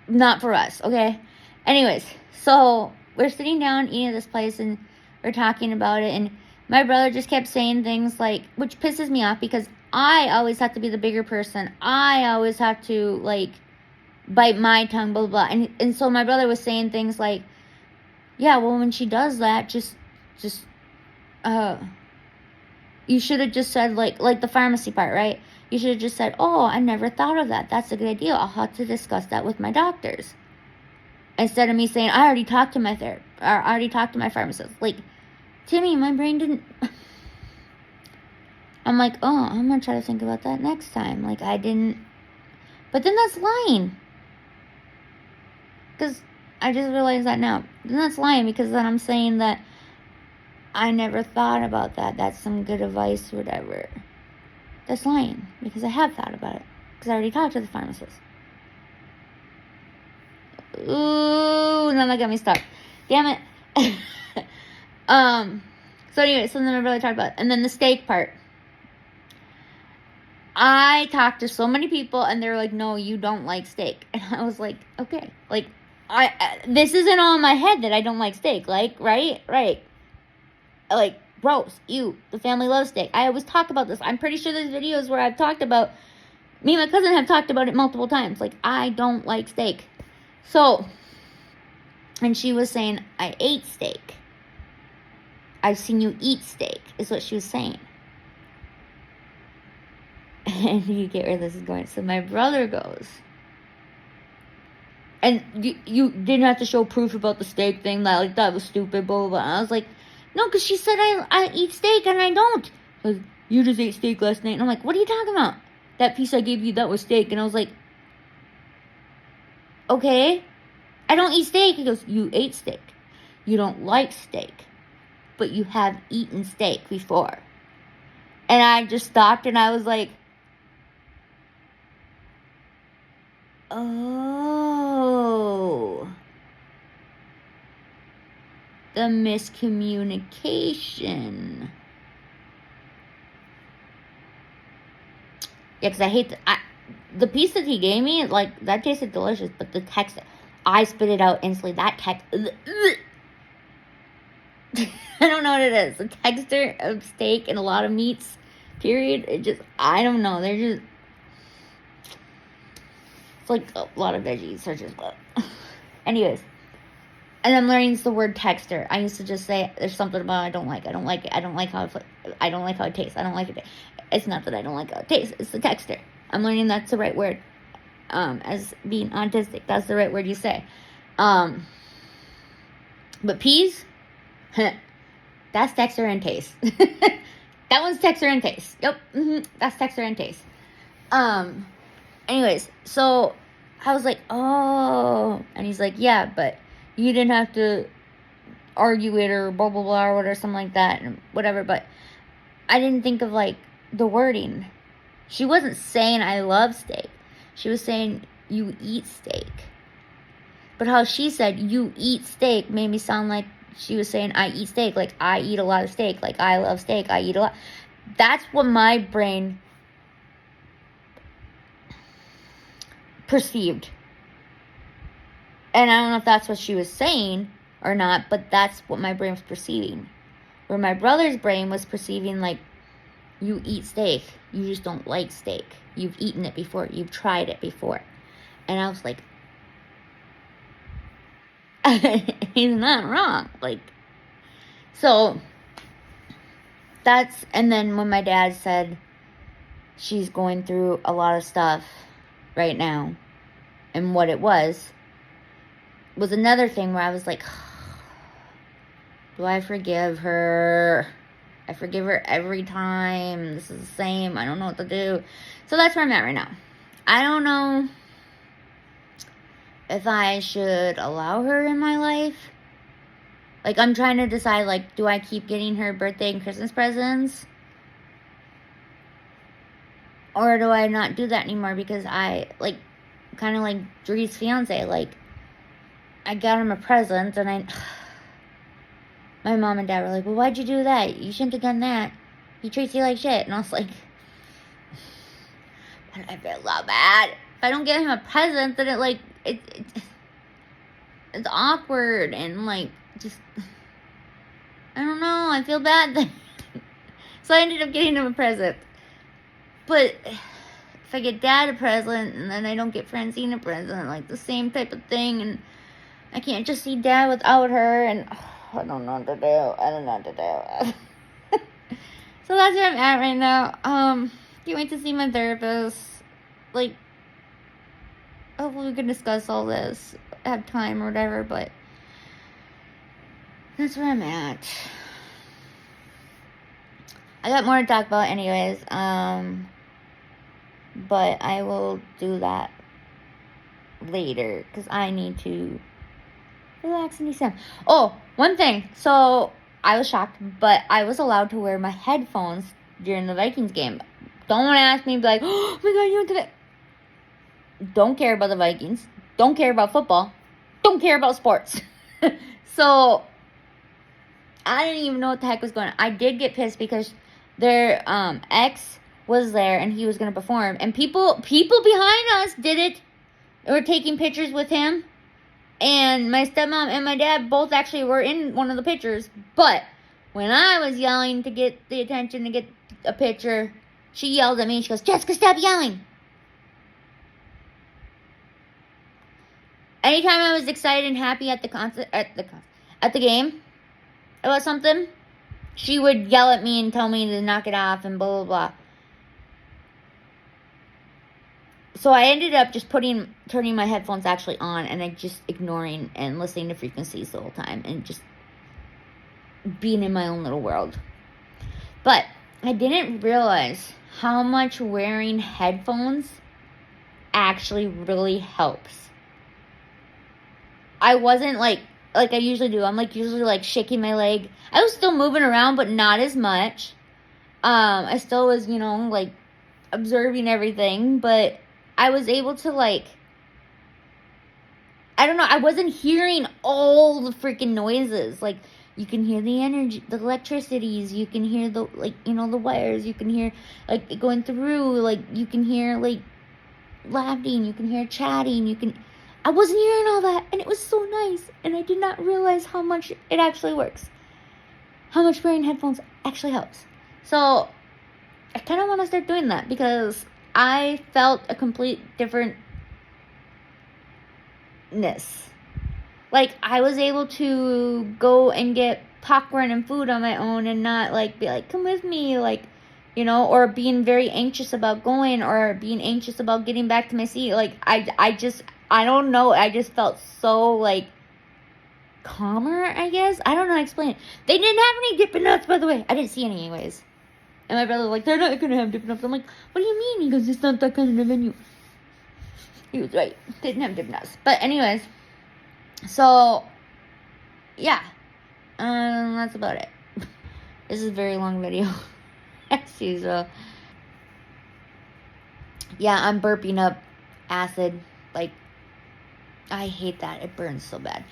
not for us, okay? Anyways, so we're sitting down eating at this place and we're talking about it. And my brother just kept saying things like, which pisses me off because I always have to be the bigger person. I always have to, like, bite my tongue, blah, blah, blah. And so my brother was saying things like, yeah, well, when she does that, just, you should have just said, like the pharmacy part, right? You should have just said, oh, I never thought of that. That's a good idea. I'll have to discuss that with my doctors. Instead of me saying, I already talked to my therapist, or I already talked to my pharmacist. Like, Timmy, my brain didn't... I'm like, oh, I'm going to try to think about that next time. Like, I didn't... But then that's lying. Because I just realized that now. Then that's lying because then I'm saying that I never thought about that. That's some good advice, whatever. That's lying because I have thought about it. Because I already talked to the pharmacist. Ooh, now that got me stuck. Damn it. So anyway, so then I really talked about it. And then the steak part. I talked to so many people and they're like, no, you don't like steak. And I was like, okay. Like, this isn't all in my head that I don't like steak. Like, right? Like, gross. Ew. The family loves steak. I always talk about this. I'm pretty sure there's videos where I've talked about, me and my cousin have talked about it multiple times. Like, I don't like steak. So, and she was saying, I ate steak. I've seen you eat steak, is what she was saying. And you get where this is going. So my brother goes, and you didn't have to show proof about the steak thing. That was stupid, blah, blah, blah. And I was like, no, because she said I eat steak, and I don't. Like, you just ate steak last night. And I'm like, what are you talking about? That piece I gave you, that was steak. And I was like, okay, I don't eat steak. He goes, you ate steak. You don't like steak, but you have eaten steak before. And I just stopped and I was like, oh, the miscommunication. Yeah, because I hate the piece that he gave me, like, that tasted delicious, but the texture, I spit it out instantly. That text, I don't know what it is. The texture of steak and a lot of meats, period, it just, I don't know. They're just, it's like a lot of veggies are just, anyways. And I'm learning the word texture. I used to just say, there's something about it I don't like. I don't like it. I don't like how it, I don't like how it tastes. I don't like it. It's not that I don't like how it tastes. It's the texture. I'm learning that's the right word. As being autistic, that's the right word you say. But peas, that's texture and taste. That one's texture and taste. Yep, that's texture and taste. Anyways, so I was like, oh, and he's like, yeah, but you didn't have to argue it or blah, blah, blah, or whatever, something like that, and whatever, but I didn't think of, like, the wording. She wasn't saying I love steak. She was saying you eat steak. But how she said you eat steak made me sound like she was saying I eat steak. Like, I eat a lot of steak. Like, I love steak. I eat a lot. That's what my brain perceived. And I don't know if that's what she was saying or not, but that's what my brain was perceiving. Where my brother's brain was perceiving, like, you eat steak. You just don't like steak. You've eaten it before. You've tried it before. And I was like, he's not wrong. Like, so that's, and then when my dad said she's going through a lot of stuff right now, and what it was another thing where I was like, do I forgive her? I forgive her every time. This is the same. I don't know what to do. So that's where I'm at right now. I don't know if I should allow her in my life. Like, I'm trying to decide, like, do I keep getting her birthday and Christmas presents? Or do I not do that anymore because I, like, kind of like Dree's fiance, like, I got him a present and my mom and dad were like, well, why'd you do that? You shouldn't have done that. He treats you like shit. And I was like, but I feel so bad. If I don't get him a present, then it's awkward and, like, just, I don't know, I feel bad then. So I ended up getting him a present. But if I get dad a present and then I don't get Francine a present, like the same type of thing, and I can't just see dad without her, and I don't know what to do. I don't know what to do. So that's where I'm at right now. Can't wait to see my therapist. Like, hopefully we can discuss all this, have time or whatever, but that's where I'm at. I got more to talk about anyways, but I will do that later, because I need to relax and descend. Oh, one thing. So, I was shocked, but I was allowed to wear my headphones during the Vikings game. Don't ask me, be like, oh my god, you went to that. Don't care about the Vikings. Don't care about football. Don't care about sports. So, I didn't even know what the heck was going on. I did get pissed because their ex was there and he was going to perform. And people behind us did it. They were taking pictures with him. And my stepmom and my dad both actually were in one of the pictures. But when I was yelling to get the attention to get a picture, she yelled at me. She goes, Jessica, stop yelling. Anytime I was excited and happy at the game about something, she would yell at me and tell me to knock it off and blah, blah, blah. So I ended up just turning my headphones actually on, and I just ignoring and listening to frequencies the whole time and just being in my own little world. But I didn't realize how much wearing headphones actually really helps. I wasn't like I usually do. I'm usually shaking my leg. I was still moving around, but not as much. I still was, observing everything, but I was able to I don't know, I wasn't hearing all the freaking noises. Like, you can hear the energy, the electricities, you can hear the, the wires, you can hear, going through, you can hear, laughing, you can hear chatting, I wasn't hearing all that, and it was so nice, and I did not realize how much it actually works. How much wearing headphones actually helps. So, I kind of want to start doing that, because I felt a complete differentness. I was able to go and get popcorn and food on my own and not, be like, come with me, or being very anxious about going, or being anxious about getting back to my seat. I don't know, I just felt so, calmer, I guess. I don't know how to explain it. They didn't have any Dippin' Dots, by the way. I didn't see any anyways. And my brother was like, they're not going to have Dippin' Dots. I'm like, what do you mean? He goes, it's not that kind of menu. He was right. They didn't have Dippin' Dots. But anyways, so, yeah. That's about it. This is a very long video. Actually, so, yeah, I'm burping up acid. I hate that. It burns so bad.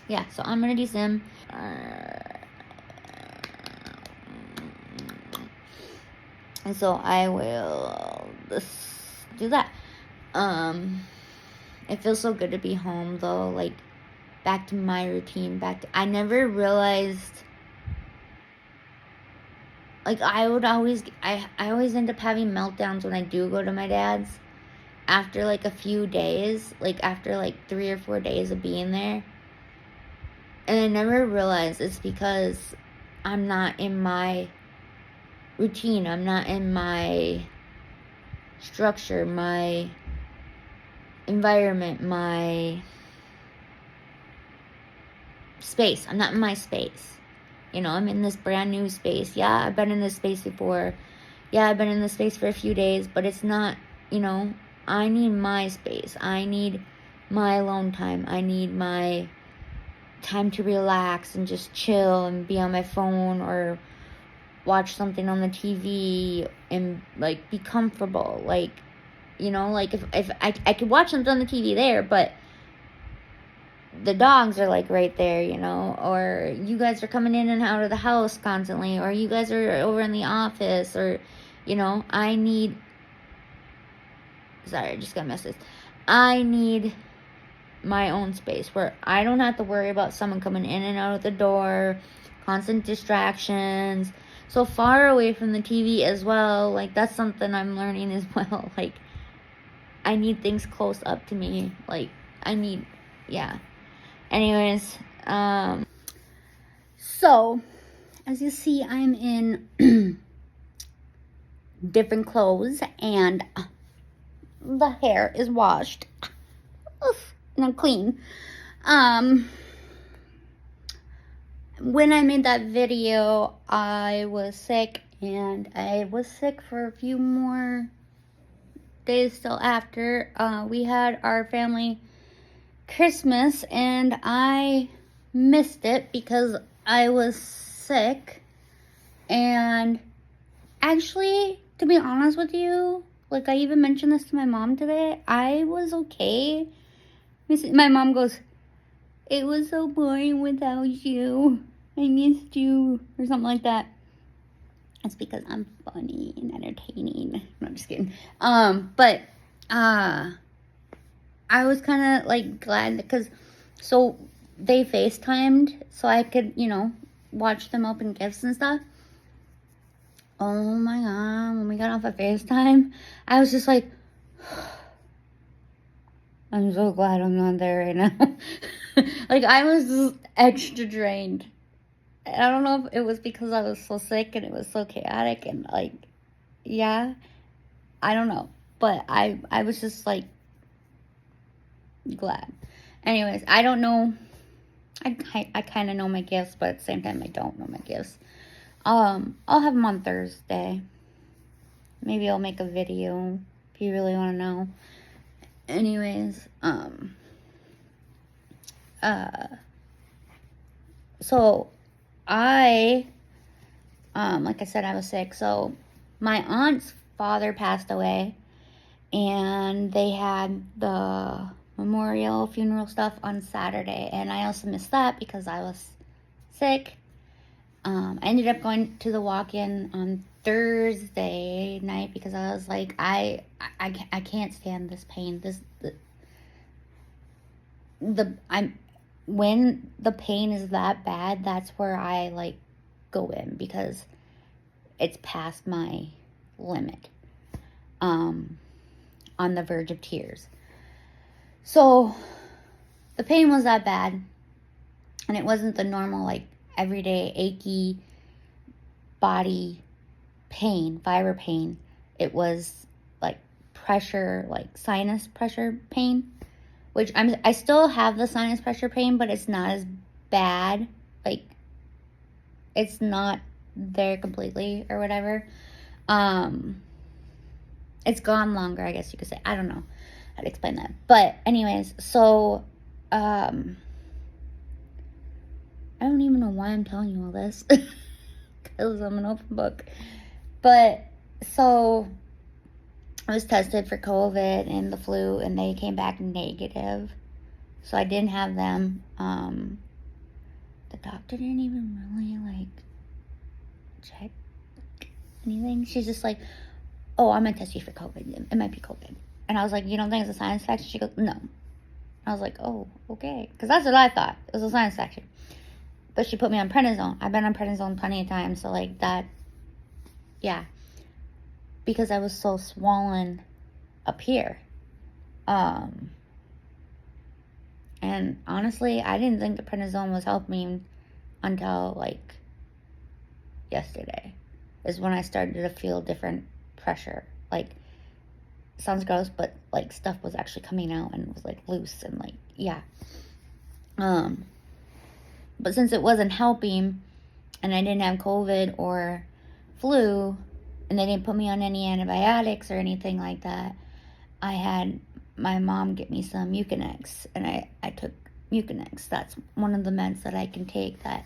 Yeah, so I'm gonna do some. And so I will just do that. It feels so good to be home though, back to my routine, I never realized, I always end up having meltdowns when I do go to my dad's. After a few days, after 3 or 4 days of being there. And I never realized it's because I'm not in my routine. I'm not in my structure, my environment, my space. I'm not in my space. I'm in this brand new space. Yeah, I've been in this space before. Yeah, I've been in this space for a few days, but it's not, I need my space. I need my alone time. I need my time to relax and just chill and be on my phone or watch something on the TV and, like, be comfortable. Like, you know, like, if I could watch something on the TV there, but the dogs are, like, right there, you know, or you guys are coming in and out of the house constantly, or you guys are over in the office, or, you know, sorry, I just got a message. I need my own space where I don't have to worry about someone coming in and out of the door, constant distractions, so far away from the TV as well. Like, that's something I'm learning as well. Like, I need things close up to me. Like, yeah. Anyways, so, as you see, I'm in different clothes, and the hair is washed. Oof, and I'm clean. When I made that video, I was sick, and I was sick for a few more days still after. We had our family Christmas, and I missed it because I was sick. And actually, to be honest with you, like, I even mentioned this to my mom today, I was okay. My mom goes, "It was so boring without you. I missed you," or something like that. It's because I'm funny and entertaining. No, I'm just kidding. But I was kind of, like, glad because, so they FaceTimed so I could, you know, watch them open gifts and stuff. Oh my God, when we got off of FaceTime, I was just like, I'm so glad I'm not there right now. Like, I was just extra drained. I don't know if it was because I was so sick and it was so chaotic and, like, yeah, I don't know. But I was just, like, glad. Anyways, I don't know. I kind of know my gifts, but at the same time, I don't know my gifts. I'll have them on Thursday. Maybe I'll make a video if you really want to know. Anyways, so I, like I said, I was sick. So my aunt's father passed away, and they had the memorial funeral stuff on Saturday, and I also missed that because I was sick. I ended up going to the walk-in on Thursday night because I was like, I can't stand this pain. When the pain is that bad, that's where I, like, go in because it's past my limit. On the verge of tears. So the pain was that bad, and it wasn't the normal, like, everyday achy body pain, fiber pain. It was, like, pressure, like, sinus pressure pain, which I still have the sinus pressure pain, but it's not as bad. Like, it's not there completely or whatever. It's gone longer, I guess you could say. I don't know how to explain that. But anyways, so I don't even know why I'm telling you all this. Because I'm an open book. But so I was tested for COVID and the flu, and they came back negative. So I didn't have them. The doctor didn't even really, like, check anything. She's just like, "Oh, I'm gonna test you for COVID. It might be COVID." And I was like, "You don't think it's a sinus infection?" She goes, "No." I was like, "Oh, okay." Because that's what I thought. It was a sinus infection. But she put me on prednisone. I've been on prednisone plenty of times. So, like, that, yeah. Because I was so swollen up here. And honestly, I didn't think the prednisone was helping me until, like, yesterday. Is when I started to feel different pressure. Like, sounds gross, but, like, stuff was actually coming out and was, like, loose and, like, yeah. But since it wasn't helping, and I didn't have COVID or flu, and they didn't put me on any antibiotics or anything like that, I had my mom get me some Mucinex, and I took Mucinex. That's one of the meds that I can take that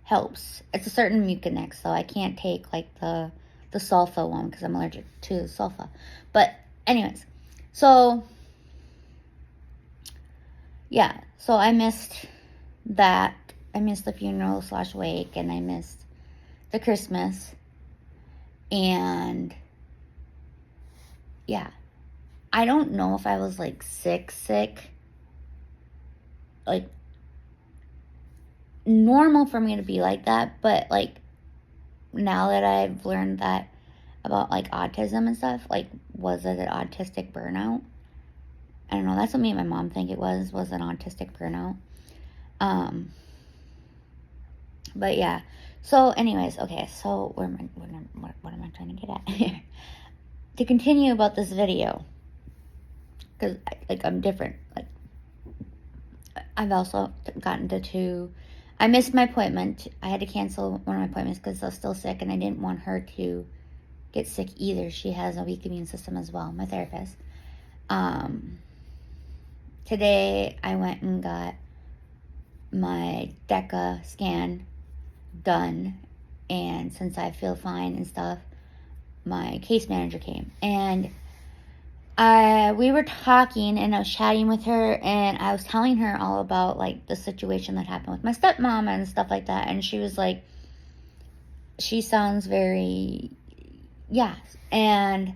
helps. It's a certain Mucinex, so I can't take like the sulfa one because I'm allergic to sulfa. But anyways, so yeah, so I missed that. I missed the funeral / wake, and I missed the Christmas. And yeah, I don't know if I was like sick, like normal for me to be like that, but like now that I've learned that about like autism and stuff, like was it an autistic burnout? I don't know, that's what me and my mom think it was an autistic burnout. But yeah, so anyways, okay, so what am I trying to get at here? To continue about this video, because I'm different, like I've also gotten to I missed my appointment. I had to cancel one of my appointments because I was still sick, and I didn't want her to get sick either. She has a weak immune system as well, my therapist. Today I went and got my DECA scan done, and since I feel fine and stuff, my case manager came, and we were talking, and I was chatting with her, and I was telling her all about like the situation that happened with my stepmom and stuff like that, and she was like, she sounds very, yeah, and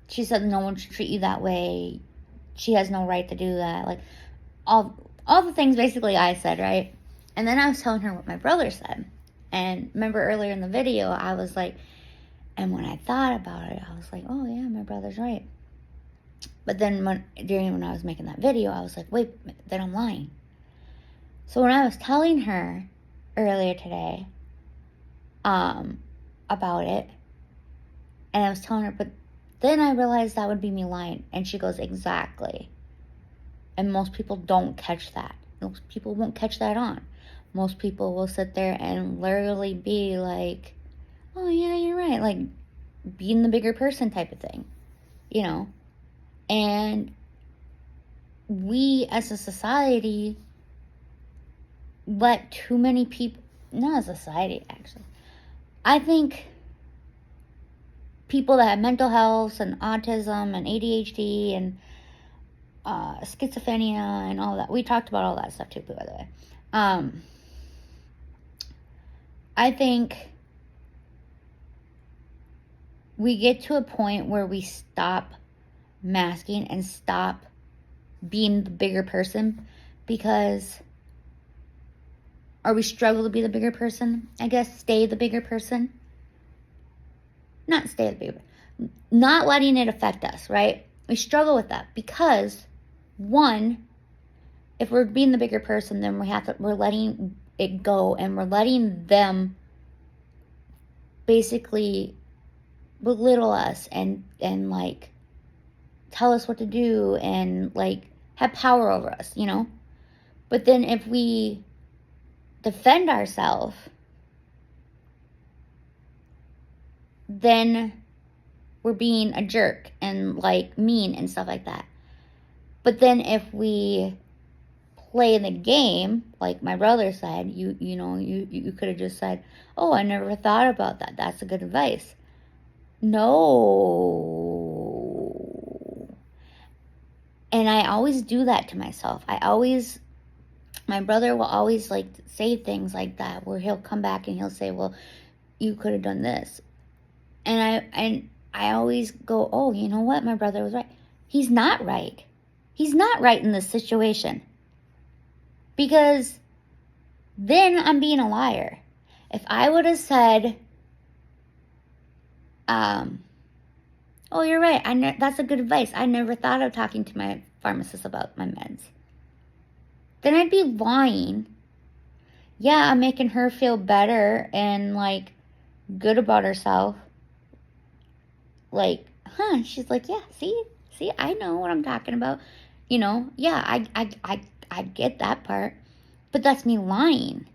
she said no one should treat you that way, she has no right to do that, like all the things basically I said, right? And then I was telling her what my brother said, and remember earlier in the video I was like, and when I thought about it, I was like, oh yeah, my brother's right. But then when I was making that video, I was like, wait, then I'm lying. So when I was telling her earlier today about it, and I was telling her, but then I realized that would be me lying. And she goes, exactly. And most people don't catch that. Most people won't catch that on. Most people will sit there and literally be like, oh yeah, you're right, like being the bigger person type of thing, you know. And we as a society let too many people, not as a society actually, I think people that have mental health and autism and ADHD and schizophrenia and all that, we talked about all that stuff too, by the way. I think we get to a point where we stop masking and stop being the bigger person because, or we struggle to be the bigger person, I guess, stay the bigger person. Not stay the bigger, not letting it affect us, right? We struggle with that because, one, if we're being the bigger person, then we're letting it go, and we're letting them basically belittle us and like tell us what to do and like have power over us, you know. But then if we defend ourselves, then we're being a jerk and like mean and stuff like that. But then if we play the game, like my brother said, you could have just said, oh, I never thought about that, that's a good advice. No. And I always do that to myself. My brother will always like say things like that where he'll come back and he'll say, well, you could have done this. And I always go, oh, you know what? My brother was right. He's not right. He's not right in this situation. Because then I'm being a liar. If I would have said, oh, you're right, that's a good advice, I never thought of talking to my pharmacist about my meds, then I'd be lying. Yeah, I'm making her feel better and like good about herself. Like, she's like, yeah, see, I know what I'm talking about. You know, yeah, I get that part. But that's me lying.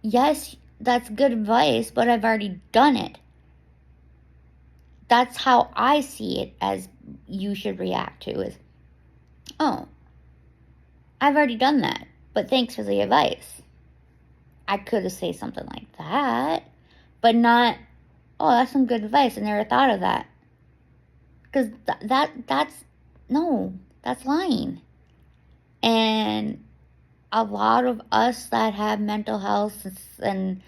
Yes, that's good advice, but I've already done it. That's how I see it as you should react to is, oh, I've already done that, but thanks for the advice. I could have said something like that, but not, oh, that's some good advice. I never thought of that. Because that's lying. And a lot of us that have mental health and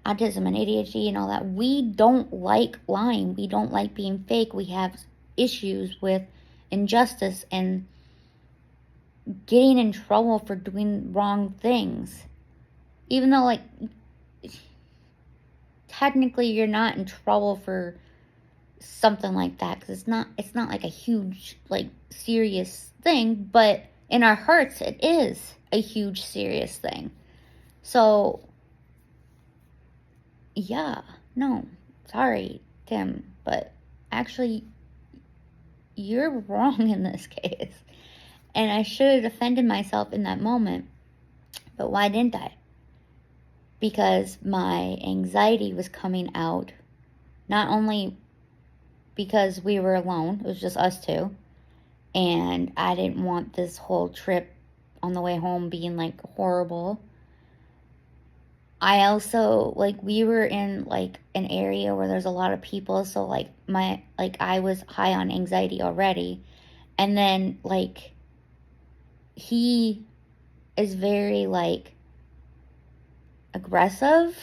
autism and ADHD and all that, we don't like lying. We don't like being fake. We have issues with injustice and getting in trouble for doing wrong things. Even though, like, technically you're not in trouble for something like that, because it's not like a huge, like, serious thing, but in our hearts it is a huge serious thing. So yeah, no, sorry, Tim, but actually you're wrong in this case, and I should have defended myself in that moment. But why didn't I? Because my anxiety was coming out, not only because we were alone, it was just us two, and I didn't want this whole trip on the way home being, like, horrible. I also, like, we were in, like, an area where there's a lot of people, so, like, I was high on anxiety already, and then, like, he is very, like, aggressive,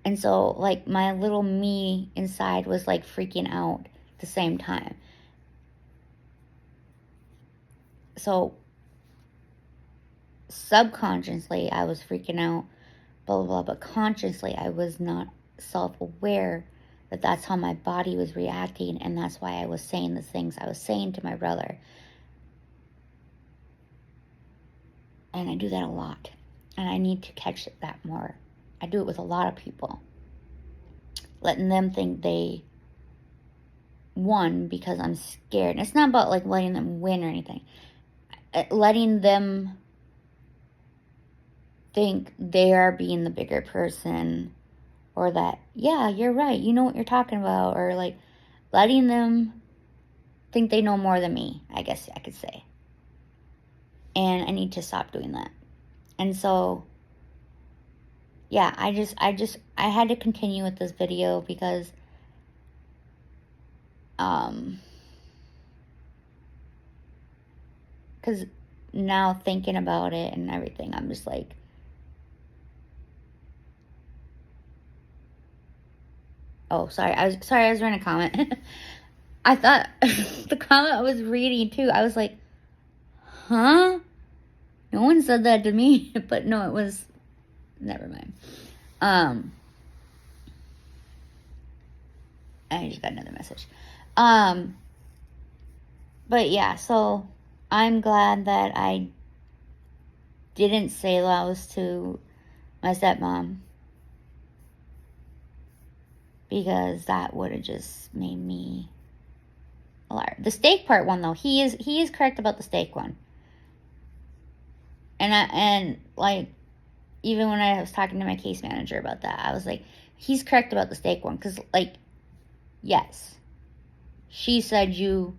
and so, like, my little me inside was, like, freaking out at the same time. So subconsciously I was freaking out, blah, blah, blah, but consciously I was not self-aware that that's how my body was reacting, and that's why I was saying the things I was saying to my brother. And I do that a lot, and I need to catch that more. I do it with a lot of people, letting them think they won because I'm scared. And it's not about, like, letting them win or anything. Letting them think they are being the bigger person, or that, yeah, you're right, you know what you're talking about, or, like, letting them think they know more than me, I guess I could say. And I need to stop doing that. And so, yeah, I had to continue with this video because, because now thinking about it and everything, I'm just like, oh, sorry, I was reading a comment. I thought the comment I was reading too, I was like, huh? No one said that to me, but no, it was, never mind. I just got another message. But yeah, so I'm glad that I didn't say Laos to my stepmom, because that would have just made me a liar. The steak part one, though, he is correct about the steak one. And like, even when I was talking to my case manager about that, I was like, he's correct about the steak one, because, like, yes, she said you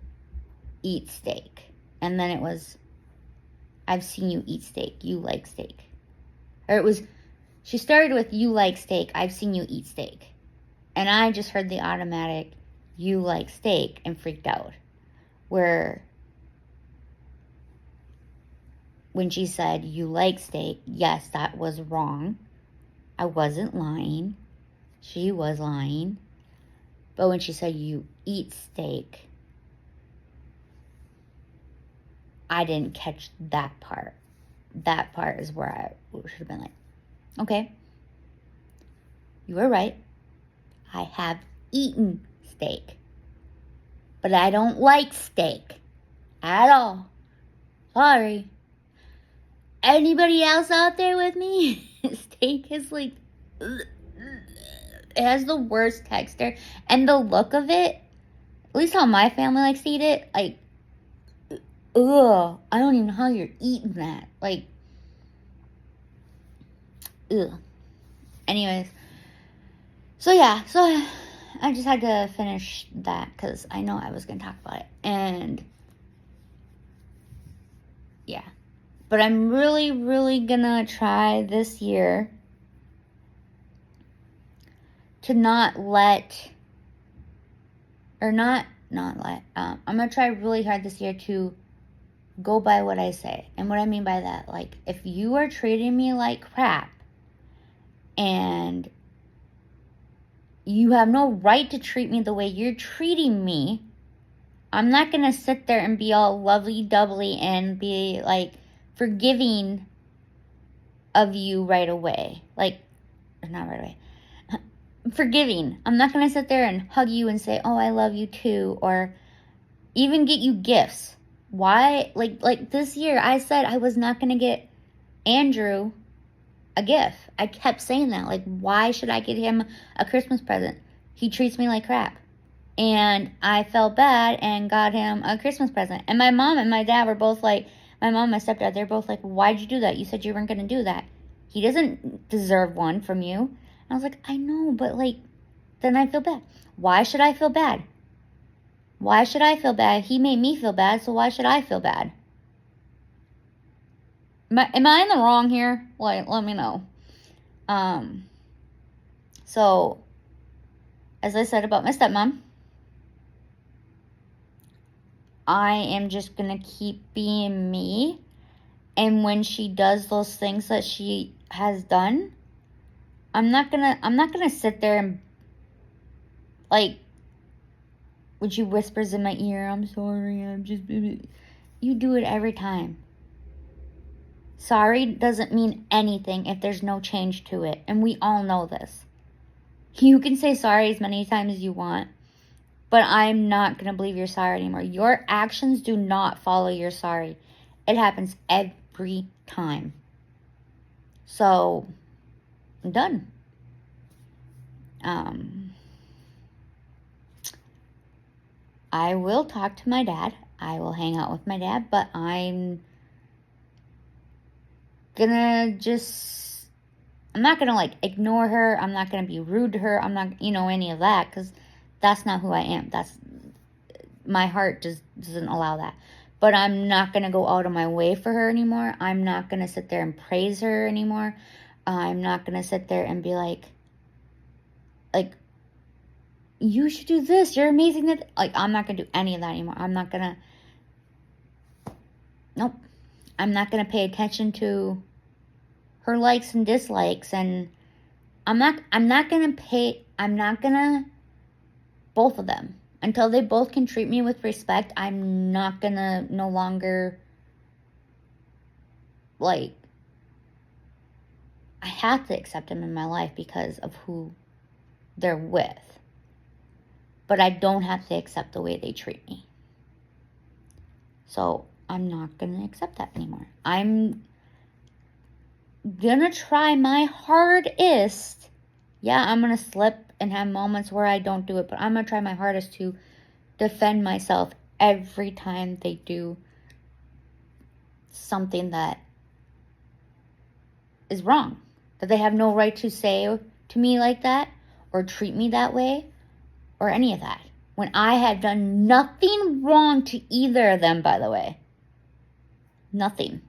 eat steak, and then it was, I've seen you eat steak, you like steak. Or it was, she started with, you like steak, I've seen you eat steak. And I just heard the automatic, you like steak, and freaked out. Where when she said, you like steak, yes, that was wrong. I wasn't lying. She was lying. But when she said, you eat steak, I didn't catch that part. That part is where I should have been like, okay, you were right. I have eaten steak. But I don't like steak at all. Sorry. Anybody else out there with me? Steak is like, it has the worst texture. And the look of it, at least how my family likes to eat it, like, ugh, I don't even know how you're eating that. Like, ugh. Anyways, so yeah, so I just had to finish that because I know I was going to talk about it. And yeah. But I'm really, really gonna try this year to not let, or not let, I'm gonna try really hard this year to go by what I say. And what I mean by that, like, if you are treating me like crap and you have no right to treat me the way you're treating me, I'm not gonna sit there and be all lovely-dovely and be, like, forgiving of you right away. Like, or not right away. Forgiving. I'm not gonna sit there and hug you and say, oh, I love you too, or even get you gifts. Why? Like this year, I said I was not gonna get Andrew a gift. I kept saying that. Like, why should I get him a Christmas present? He treats me like crap. And I felt bad and got him a Christmas present. And my mom and my dad were both like, my mom and my stepdad, they're both like, why'd you do that? You said you weren't going to do that. He doesn't deserve one from you. And I was like, I know, but like, then I feel bad. Why should I feel bad? Why should I feel bad? He made me feel bad, so why should I feel bad? Am I in the wrong here? Like, let me know. So, as I said about my stepmom, I am just gonna keep being me. And when she does those things that she has done, I'm not gonna sit there and, like, when she whispers in my ear, I'm sorry, I'm just, you do it every time. Sorry doesn't mean anything if there's no change to it. And we all know this. You can say sorry as many times as you want, but I'm not going to believe you're sorry anymore. Your actions do not follow your sorry. It happens every time. So, I'm done. I will talk to my dad. I will hang out with my dad, but I'm not gonna like ignore her. I'm not gonna be rude to her. I'm not, any of that, because that's not who I am. My heart just doesn't allow that. But I'm not gonna go out of my way for her anymore. I'm not gonna sit there and praise her anymore. I'm not gonna sit there and be like, you should do this. You're amazing. I'm not gonna do any of that anymore. Nope. I'm not gonna pay attention to her likes and dislikes, and both of them, until they both can treat me with respect. I'm not gonna no longer, I have to accept them in my life because of who they're with. But I don't have to accept the way they treat me. So I'm not gonna accept that anymore. I'm gonna try my hardest. Yeah, I'm gonna slip and have moments where I don't do it, but I'm gonna try my hardest to defend myself every time they do something that is wrong, that they have no right to say to me like that, or treat me that way, or any of that, when I had done nothing wrong to either of them, by the way. Nothing.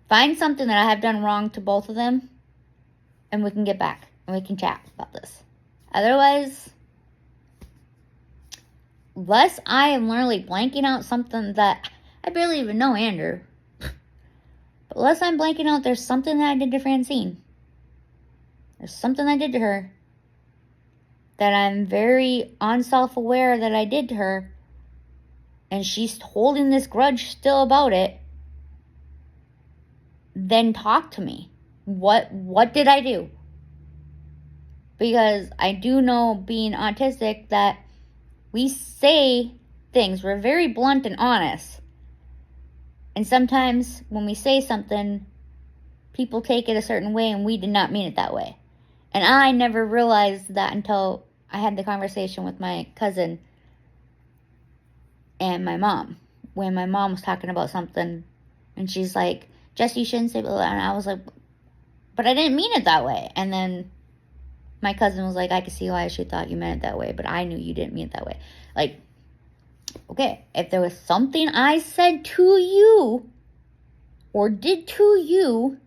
Find something that I have done wrong to both of them, and we can get back, and we can chat about this. Otherwise, unless I am literally blanking out something that I barely even know Andrew, but unless I'm blanking out, there's something that I did to Francine. There's something I did to her that I'm very unself-aware that I did to her, and she's holding this grudge still about it. Then talk to me. What did I do? Because I do know, being autistic, that we say things. We're very blunt and honest. And sometimes when we say something, people take it a certain way, and we did not mean it that way. And I never realized that until I had the conversation with my cousin and my mom. When my mom was talking about something, and she's like, Jess, you shouldn't say blah, blah. And I was like, but I didn't mean it that way. And then my cousin was like, I could see why she thought you meant it that way, but I knew you didn't mean it that way. Okay, if there was something I said to you or did to you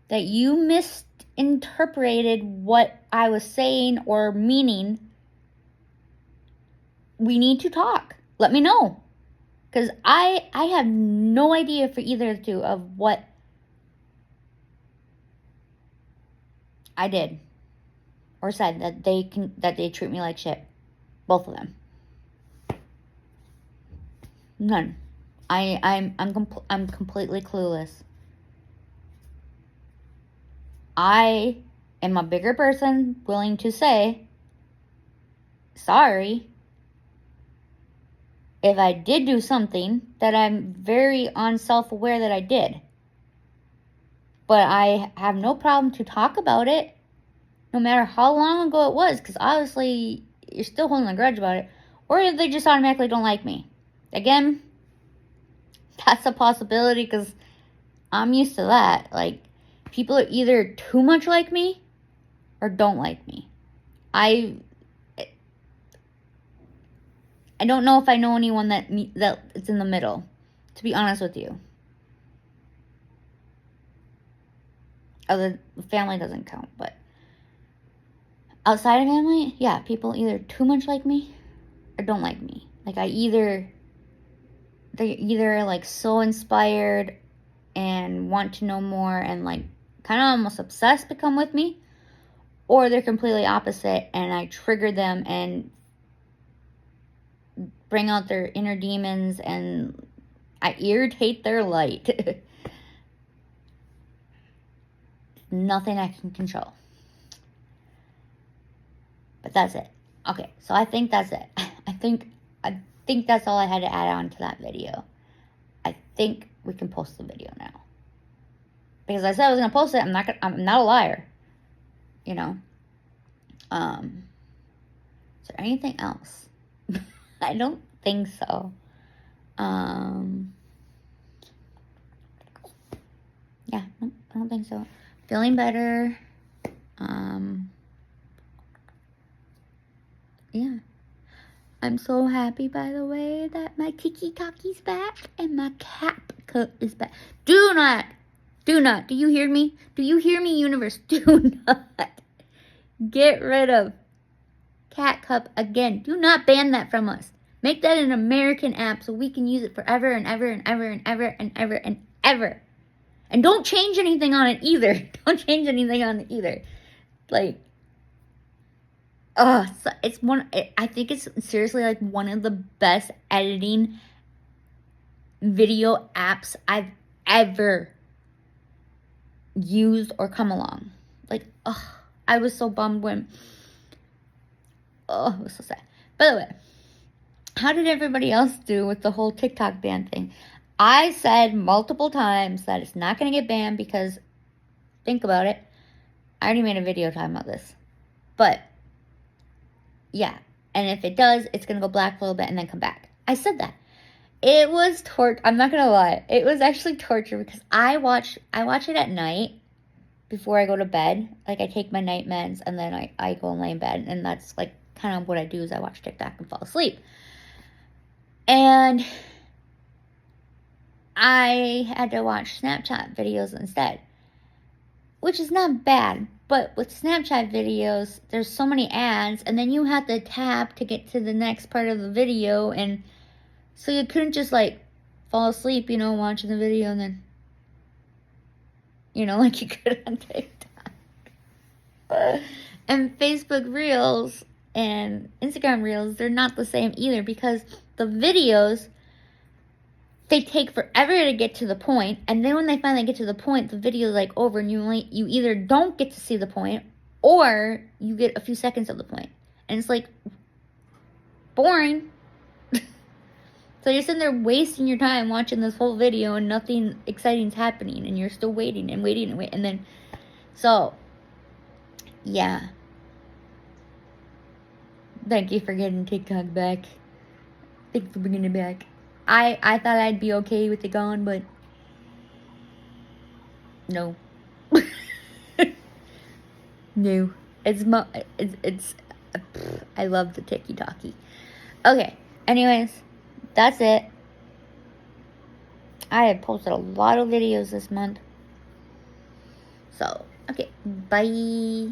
that you misinterpreted what I was saying or meaning, we need to talk. Let me know. Because I have no idea for either of the two of what I did or said that they treat me like shit. Both of them. None. I'm completely clueless. I am a bigger person willing to say sorry if I did do something that I'm very self-aware that I did. But I have no problem to talk about it, no matter how long ago it was, because obviously you're still holding a grudge about it. Or if they just automatically don't like me. Again, that's a possibility, because I'm used to that. Like, people are either too much like me or don't like me. I don't know if I know anyone that it's in the middle, to be honest with you. Other family doesn't count, but outside of family, yeah, people either too much like me or don't like me. Like, they're either like so inspired and want to know more and like kind of almost obsessed to come with me, or they're completely opposite and I trigger them and bring out their inner demons and I irritate their light. Nothing I can control. But that's it. Okay, so I think that's it. I think that's all I had to add on to that video. I think we can post the video now. Because I said I was gonna post it, I'm not a liar. You know? Is there anything else? I don't think so. Yeah, no, I don't think so. Feeling better. Yeah. I'm so happy, by the way, that my tiki-taki's back and my cap cup is back. Do not, do you hear me? Do you hear me, universe? Do not get rid of Cat Cup again. Do not ban that from us. Make that an American app so we can use it forever and ever and ever and ever and ever and ever. And don't change anything on it either. Don't change anything on it either. Like, so it's I think it's seriously like one of the best editing video apps I've ever used or come along. Like, I was so bummed when, it was so sad. By the way, how did everybody else do with the whole TikTok ban thing? I said multiple times that it's not going to get banned because, think about it, I already made a video talking about this. But, yeah, and if it does, it's going to go black for a little bit and then come back. I said that. It was I'm not going to lie. It was actually torture because I watch it at night before I go to bed. Like, I take my night meds and then I go and lay in bed. And that's, like, kind of what I do is I watch TikTok and fall asleep. And I had to watch Snapchat videos instead, which is not bad. But with Snapchat videos, there's so many ads, and then you have to tap to get to the next part of the video, and so you couldn't just, like, fall asleep, watching the video, and then, like you could on TikTok. And Facebook Reels and Instagram Reels, they're not the same either, because the videos, they take forever to get to the point, and then when they finally get to the point, the video is like over, and you either don't get to see the point, or you get a few seconds of the point, and it's like boring. So you're sitting there wasting your time watching this whole video, and nothing exciting is happening, and you're still waiting and waiting and waiting, and then so yeah. Thank you for getting TikTok back. Thanks for bringing it back. I thought I'd be okay with it gone, but no. No. It's I love the tiki-talkie. Okay, Anyways, that's it. I have posted a lot of videos this month. So, okay, bye.